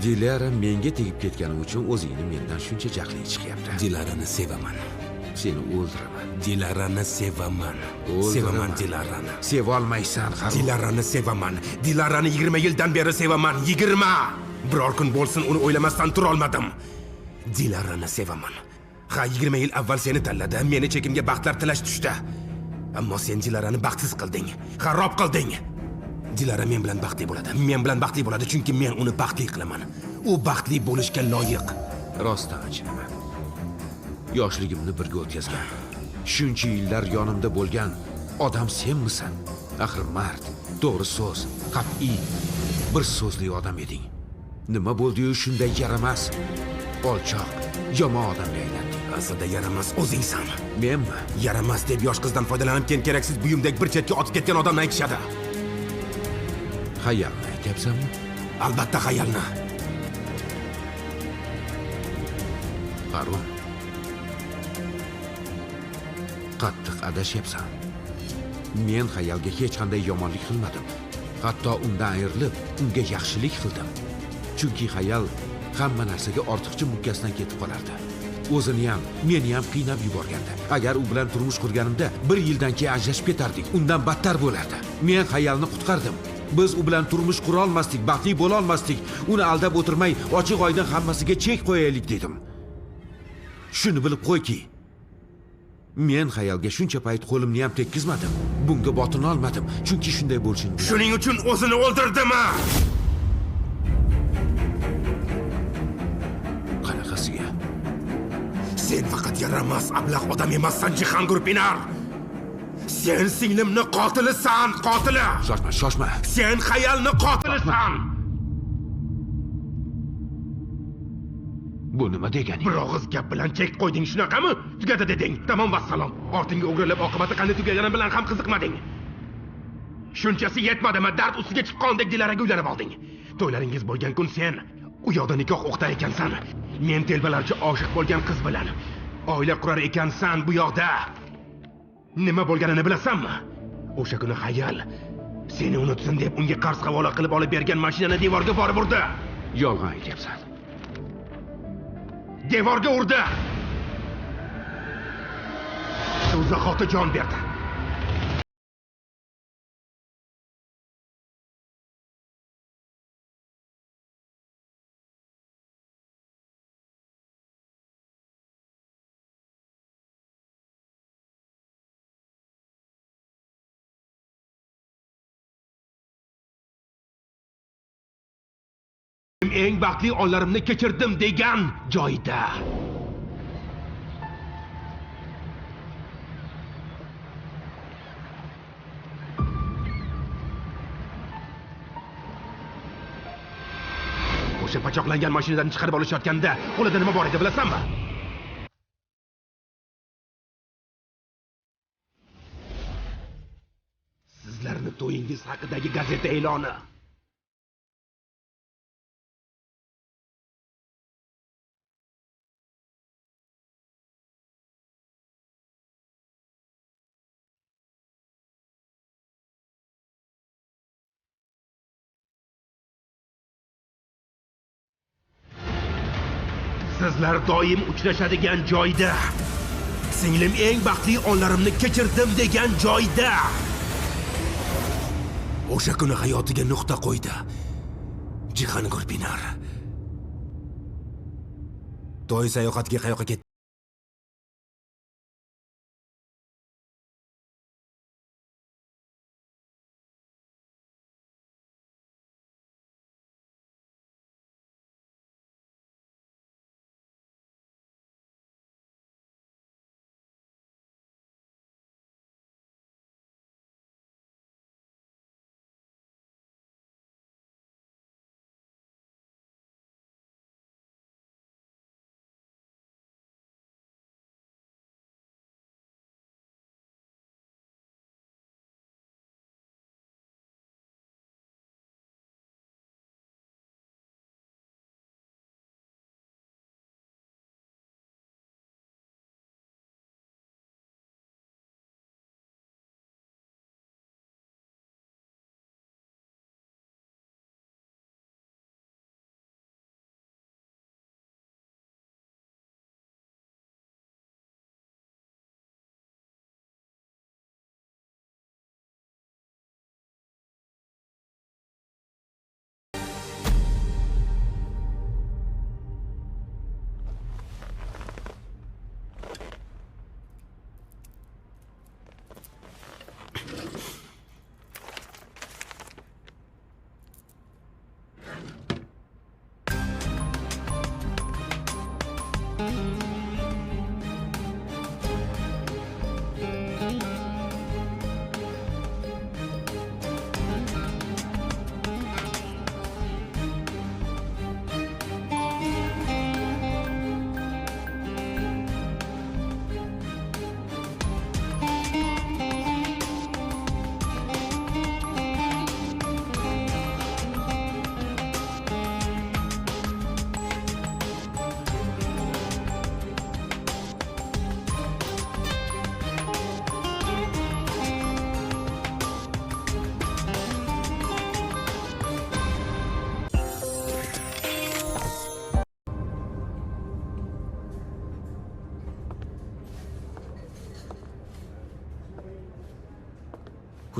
Dilara menga tegib ketgani uchun o'zingni mendan shuncha jahling chiqyapti. Dilarani sevaman. Seni o'ldiraman. Dilarani sevaman. Sevaman Dilarani. Sevolmaysan, Harun. Dilarani sevaman. Dilarani 20 yildan beri sevaman. 20! Biror kun bo'lsin uni o'ylamasdan tura olmadim. Dilarani sevaman. Ha, 20 yil avval seni tanladi. Meni chekimga baxtlar tilash tushdi. Ammo sen Jilarani baxtsiz qilding, xarob qilding. Jilara men bilan baxtli bo'ladi. Men bilan baxtli bo'ladi chunki men uni baxtli qilaman. U baxtli bo'lishga loyiq. Rostdan achinaman. Yoshligimni birga o'tkazgan, shuncha yillar yonimda bo'lgan odam senmisan? Axir mard, to'g'ri so'z, qat'iy, bir so'zli odam eding. Nima bo'ldi-yu shunday yaramas, olchoq, yomon odamga aylanding. Aslida yaramas o'zingsan. Menmi? Yaramas deb yosh qizdan foydalanib keraksiz buyumdek bir chetga otib ketgan odamni aytishadi. Xayolni aytyapsanmi? Albatta xayolni. Harun, qattiq adashyapsan. Men xayolga hech qanday yomonlik qilmadim. Hatto undan ayrilib, unga yaxshilik qildim. Chunki xayol hamma narsaga ortiqcha mukkasidan ketib qolardi. O'zini ham, meni ham qiynab yuborgandi. Agar u bilan turmush qurganimda 1 yildan keyin ajrashib ketardik. Undan battar bo'lardi. Men xayolni qutqardim. Biz u bilan turmush qura olmasdik, baxtli bo'la olmasdik. Uni aldab o'tirmay, ochiq oydin hammasiga chek qo'yaylik dedim. Shuni bilib qo'yki, men xayolga shuncha payt qo'limni ham tekkizmadim. Bunga botina olmadim, chunki shunday bo'lishini biladim. Shuning uchun o'zini o'ldirdimi? Qanaqasiga? Sen faqat yaramas ablah odam emassan, Jihangir Pinar. Sen singlimni qotilisan, qotili. Shoshma. Sen xayolni qotilisan. Bu nima deganing? Bir og'iz gap bilan chek qo'yding, shunaqami? Tugadi deding. Tamom vassalom. Ortingga o'g'irlab oqibati qanday tugagani bilan ham qiziqmading. Shunchasi yetmadimi? Dard ustiga chiqqandek Dilaraga uylanib olding. To'ylaringiz bo'lgan kun sen u yoqda nikoh o'qtar ekansan. Men telbalarcha oshiq bo'lgan qiz bilan oila qurar ekansan bu yoqda. Nima bo'lganini bilasanmi? O'sha kuni xayol seni unutsin deb unga qarz havola qilib olib bergan mashinani devorga borib urdi. Yolg'on aytyapsan. Devorga urdi. Shu zahoti jon berdi. Eng baxtli onlarimni kechirdim degan joyda. O'sha pachoqlangan mashinadan chiqarib olishayotganda qo'lida nima bor edi bilasanmi? Sizlarni to'yingiz haqidagi gazeta e'loni. Sizlar doim uchrashadigan joyda. Singlim eng baxtli onlarimni kechirdim degan joyda. O'sha kuni hayotiga nuqta qo'ydi. Jihangir Pinar. To'y sayohatiga qayoqqa ketdi?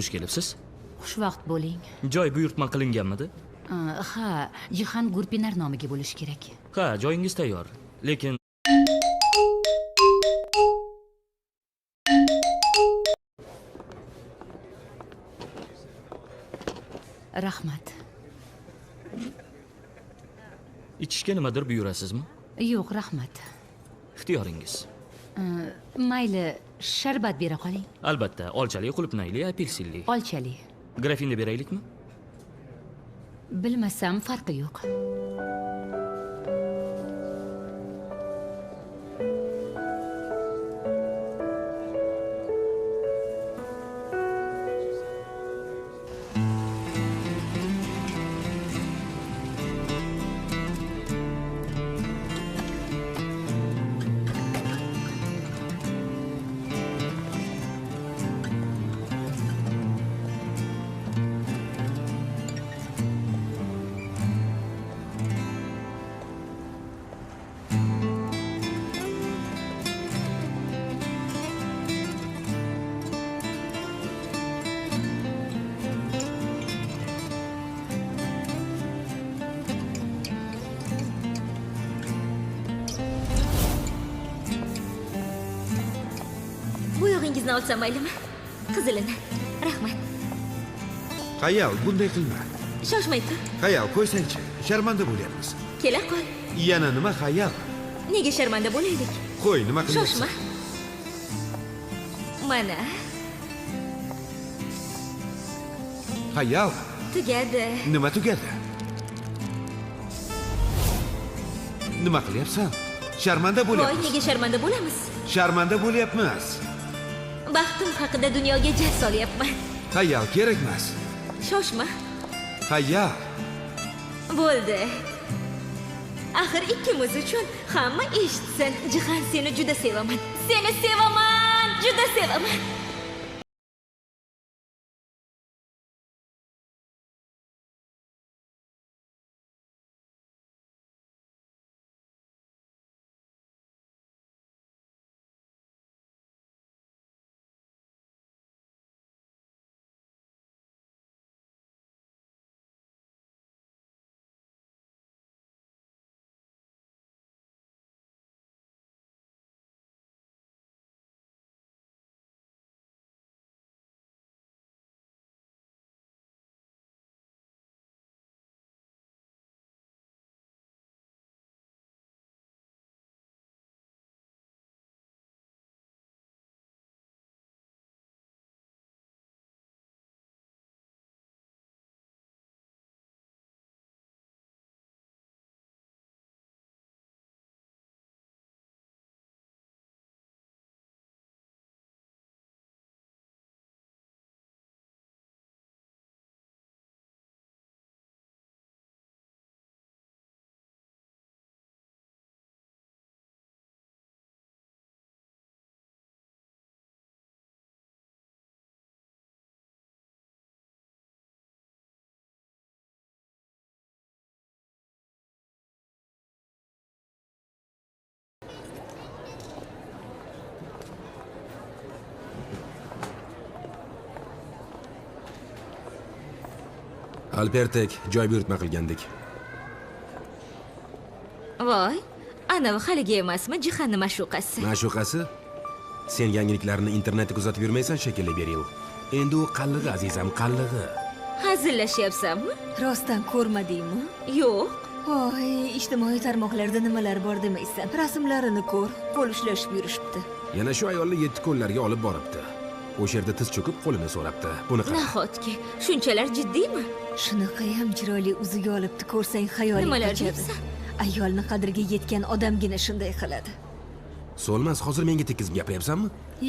xush kelibsiz. Xushvaqt bo'ling. Joy buyurtma qilinganmidi? Ha, Jihan Gurpinar nomiga bo'lishi kerak. Ha, joyingiz tayyor. Lekin Rahmat. ichishga nimadir buyurasizmi? Yo'q, rahmat. Ixtiyoringiz. Mayli, sharbat bera qoling. Albatta, olchali, qulupnayli, apelsinli. Olchali. Grafinda beraylikmi? Bilmasam farqi yo'q. Bu yog'ingizni olsam maylimi? Qizilini. Rahmat. Hayal, bunday qilma. Shoshmaydi. Hayal, qo'ysang-chi. Sharmanda bo'lyapmiz. Kela qol. Yana nima hayal? Nega sharmanda bo'laylik? Qo'y, nima qilyapsan? Shoshma. Mana, Hayal, tugadi. nima tugadi? Nima qilyapsan? Sharmanda Voy, bo'lyapmiz. nega sharmanda bo'lamiz? Sharmanda bo'lyapmiz. Baxtim haqida dunyoga jar solyapman. Hayal kerak emas. Shoshma. Hayal, Bo'ldi. Axir ikkimiz uchun hamma eshitsin. Jihan, seni juda sevaman. Seni sevaman, juda sevaman. Alpertek joy buyurtma qilgandik. Voy, anavi haligi emasmi Jihanning ma'shuqasi? Ma'shuqasi? Sen yangiliklarni internetda kuzatib yurmaysan shekilli Beril. Endi u qallig'i azizam, qallig'i. Hazillashyapsanmi? Rostdan ko'rmadingmi? Yo'q. Voy, ijtimoiy tarmoqlarda nimalar bor demaysan. Rasmlarini ko'r, qo'l ushlashib yurishibdi. Yana shu ayolni 7 ko'llarga olib boribdi. O'sha yerda tiz cho'kib qo'lini so'rabdi. Buni qara. Nahotki, shunchalar jiddiymi? Shunaqa ham chiroyli uziga olibdi, ko'rsang xayoling Nimalar qochadi. deyapsan? Ayolni qadriga yetgan odamgina shunday qiladi. So'lmas, hozir menga tekizib gapiryapsanmi?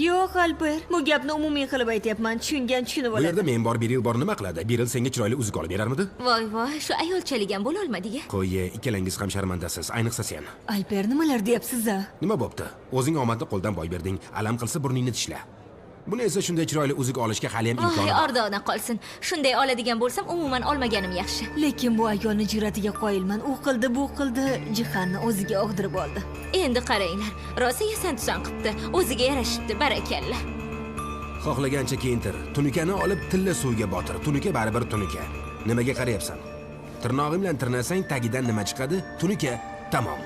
Yo'q, Alper, bu gapni umumiy qilib aytyapman. Tushungan tushunib Bu oladi. yerda men bor, Beril bor, nima qiladi? Beril senga chiroyli uzuk olib berarmidi? Voy voy, shu ayolchalik ham bo'la olmadi-ya. Qo'y, ikkalangiz ham sharmandasiz, ayniqsa sen. Alper, nimalar deyapsiz-a? Nima bo'pti? O'zing omadni qo'ldan boy berding. Alam qilsa burningni tishla. Buni esa shunday chiroyli uzuk olishga hali ham Voy, imkon bor. ordona qolsin. Shunday oladigan bo'lsam, umuman olmaganim yaxshi. Lekin bu ayolni jur'atiga qoyilman. U qildi, bu qildi, Jihanni o'ziga og'dirib oldi. Endi qaranglar, rosa yasan tusan qilibdi. O'ziga yarashibdi, barakalla. Xohlagancha kiyintir. Tunikani olib tilla suvga botir. Tunika baribir tunika. Nimaga qarayapsan? Tirnog'im bilan tirnasang tagidan nima chiqadi? Tunika. Tamom.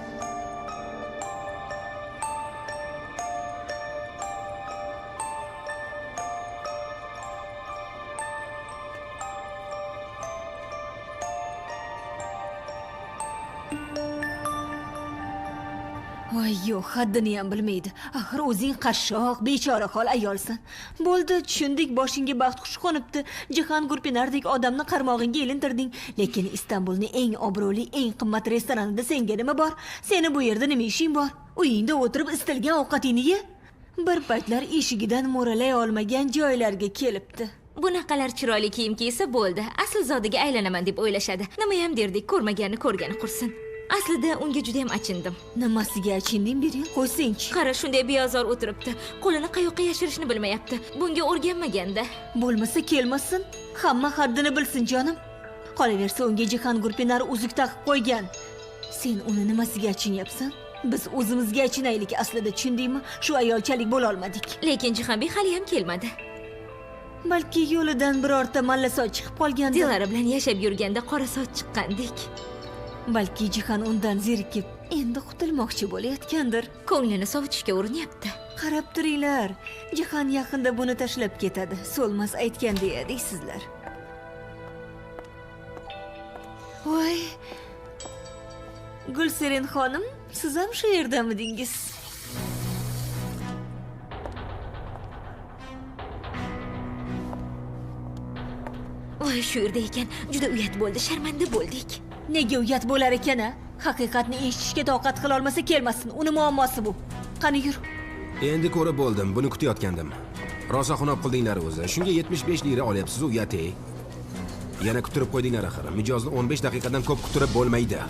Voy yo'q, haddini ham bilmaydi. Axir o'zing qashshoq, bechora hol ayolsan. Bo'ldi, tushundik, boshingga baxt xush qo'nibdi. Jahon Gurpinardek odamni qarmog'ingga ilintirding, lekin Istanbulning eng obro'li, eng qimmat restoranida senga nima bor? Seni bu yerda nima ishing bor? Uyingda o'tirib istalgan ovqatingni ye. Bir paytlar eshigidan mo'ralay olmagan joylarga kelibdi. Bunaqalar chiroyli kiyim kiysa bo'ldi. Asl zodiga aylanaman deb o'ylashadi. Nima ham derdik, ko'rmaganni ko'rgani qursin. Aslida unga juda ham achindim. Nimasiga achinding bering? Qo'ysingchi. Qara, shunday beozor o'tiribdi. Qo'lini qayoqqa yashirishni bilmayapti. Bunga o'rganmaganda. Bo'lmasa kelmasin. Hamma haddini bilsin, jonim. Qolaversa unga Jahon Gurpinar uzuk taqib qo'ygan. Sen uni nimasiga achinyapsan? Biz o'zimizga achinaylik aslida, tushundingmi? Shu ayolchalik bo'la olmadik. Lekin Jahonbek hali ham kelmadi. Balki yo'lidan birorta malla soch chiqib qolgandir. Dilara bilan yashab yurganda qora soch chiqqandik. Balki Jahon undan zerikib, endi qutulmoqchi bo'layotgandir. Ko'nglini sovutishga urinyapti. Qarab turinglar, Jahon yaqinda buni tashlab ketadi. So'lmas aytgan deysizlar. Voy, Gulseren xonim, siz ham shu yerdamidingiz? Voy, shu yerda ekan, juda uyat bo'ldi, sharmanda bo'ldik. Nega uyat bo'lar ekan-a? Haqiqatni eshitishga toqat qila olmasa kelmasin. Uni muammosi bu. Qani yur. Endi ko'rib bo'ldim, buni kutayotgandim. Rosa xunob qildinglar o'zi. Shunga 75 lira olyapsiz u uyat-ey. Yana kutirib qo'ydinglar axir. Mijozni 15 daqiqadan ko'p kutirib bo'lmaydi.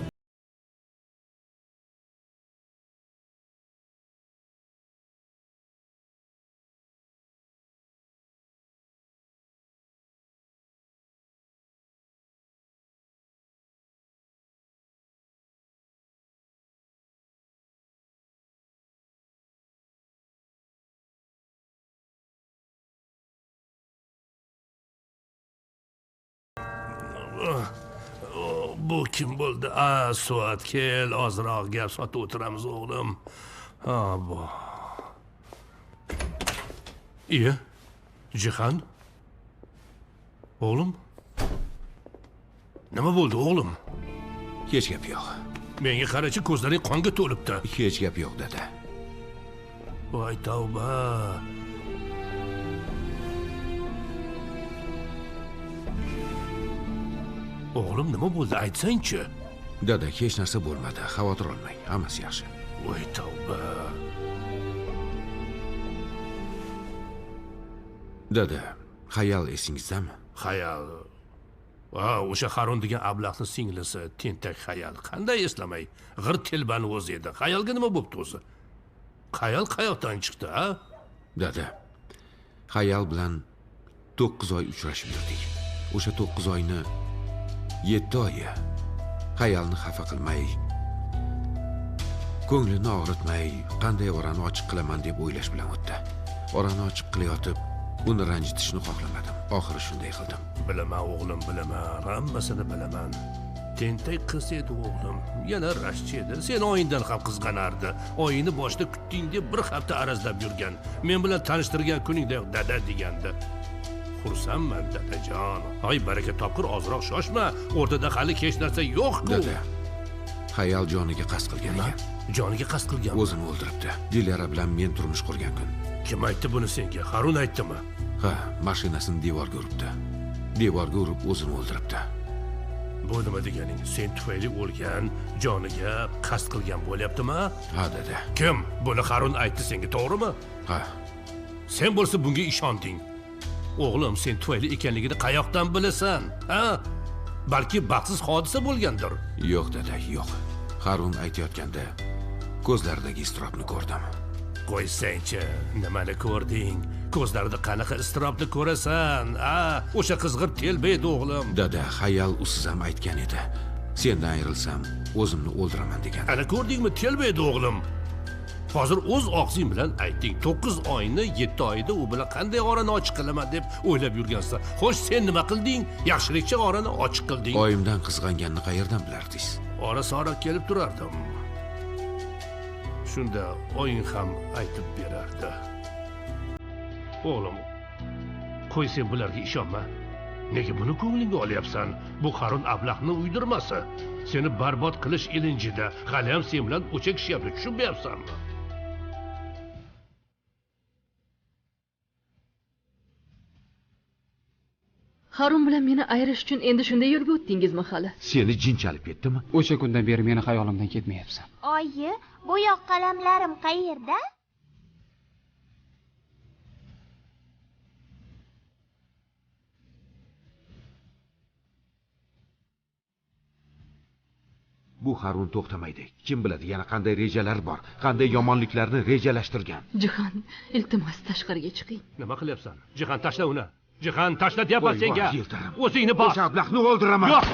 Bu kim bo'ldi? Suat, kel, ozroq gap sotib o'tiramiz o'g'lim. Bu. Iya, Jahon? O'g'lim? Nima bo'ldi o'g'lim? Hech gap yo'q. Menga qarachi, ko'zlaring qonga to'libdi. Hech gap yo'q, dada. Voy tavba. O'g'lim, nima bo'ldi? Aytsang-chi. Dada, hech narsa bo'lmadi. Xavotir olmang. Hammasi yaxshi. Voy tavba. Dada, Xayal esingizdami? Xayal. O'sha Harun degan ablahni singlisi, tentak Xayal. Qanday eslamay? G'ir telbani o'zi edi. Xayalga nima bo'pti o'zi? Xayal qayoqdan chiqdi, ha? Dada, Xayal bilan 9 oy uchrashib yurdik. O'sha 9 oyni 7 oyi Xayalni xafa qilmay, ko'nglini og'ritmay, qanday orani ochiq qilaman deb o'ylash bilan o'tdi. Orani ochiq qilayotib, uni ranjitishni xohlamadim. Oxiri shunday qildim. Bilaman o'g'lim, bilaman. Hammasini bilaman. Tentak qiz edi o'g'lim. Yana rashchi edi. Sen oyingdan ham qizg'anardi. Oyingni boshida kutding deb bir hafta arazlab yurgan. Men bilan tanishtirgan kuningda dada degandi. Xursandman dadajon. Hoy, baraka topqir, ozroq shoshma. O'rtada hali hech narsa yo'q-ku. Dada, Xayal joniga qasd qilgan ekan. Joniga qasd qilgan. O'zini o'ldiribdi. Dilara bilan men turmush qurgan kun. Kim aytdi buni senga? Harun aytdimi? Ha, mashinasini devorga uribdi. Devorga urib o'zini o'ldiribdi. Bu nima deganing? Sen tufayli o'lgan, joniga qasd qilgan bo'lyaptimi? Ha, dada. Kim? Buni Harun aytdi senga, to'g'rimi? Ha. Sen bo'lsa bunga ishonding. O'g'lim, sen tufayli ekanligini qayoqdan bilasan? Ha? Balki baxtsiz hodisa bo'lgandir. Yo'q, dada, yo'q. Harun aytayotganda ko'zlaridagi iztirobni ko'rdim. Qo'ysangchi, nimani ko'rding? Ko'zlarida qanaqa iztirobni ko'rasan? O'sha qizg'ir telba edi o'g'lim. Dada, Xayal usiz ham aytgan edi. Sendan ayrilsam, o'zimni o'ldiraman degan. Ana ko'rdingmi, telba edi o'g'lim. hozir o'z og'zing bilan aytding 9 oyni 7 oyda u bilan qanday orani ochiq qilaman deb o'ylab yurgansan. Xo'sh, sen nima qilding? Yaxshilikcha orani ochiq qilding. Oyimdan qizg'anganini qayerdan bilardingiz? Ora sora kelib turardim. Shunda oying ham aytib berardi. O'g'lim, qo'y sen bularga ishonma. Nega buni ko'nglingga olyapsan? Bu Harun ablahni uydirmasi. Seni barbod qilish ilinjida hali ham sen bilan o'chakishyapti, tushunmayapsanmi? Harun bilan meni ayirish uchun endi shunday yo'lga o'tdingizmi hali? Seni jin chalib ketdimi? O'sha kundan beri meni xayolimdan ketmayapsan. Oyi, bo'yoq qalamlarim qayerda? Bu Harun to'xtamaydi. Kim biladi yana qanday rejalar bor, qanday yomonliklarni rejalashtirgan. Jihon, iltimos tashqariga chiqing. Nima qilyapsan? Jihon, tashla uni. Jihon, tashla deyapman Voy, senga. voy, yiltarim. O'zingni bos. O'sha ablahni o'ldiraman. Yo'q.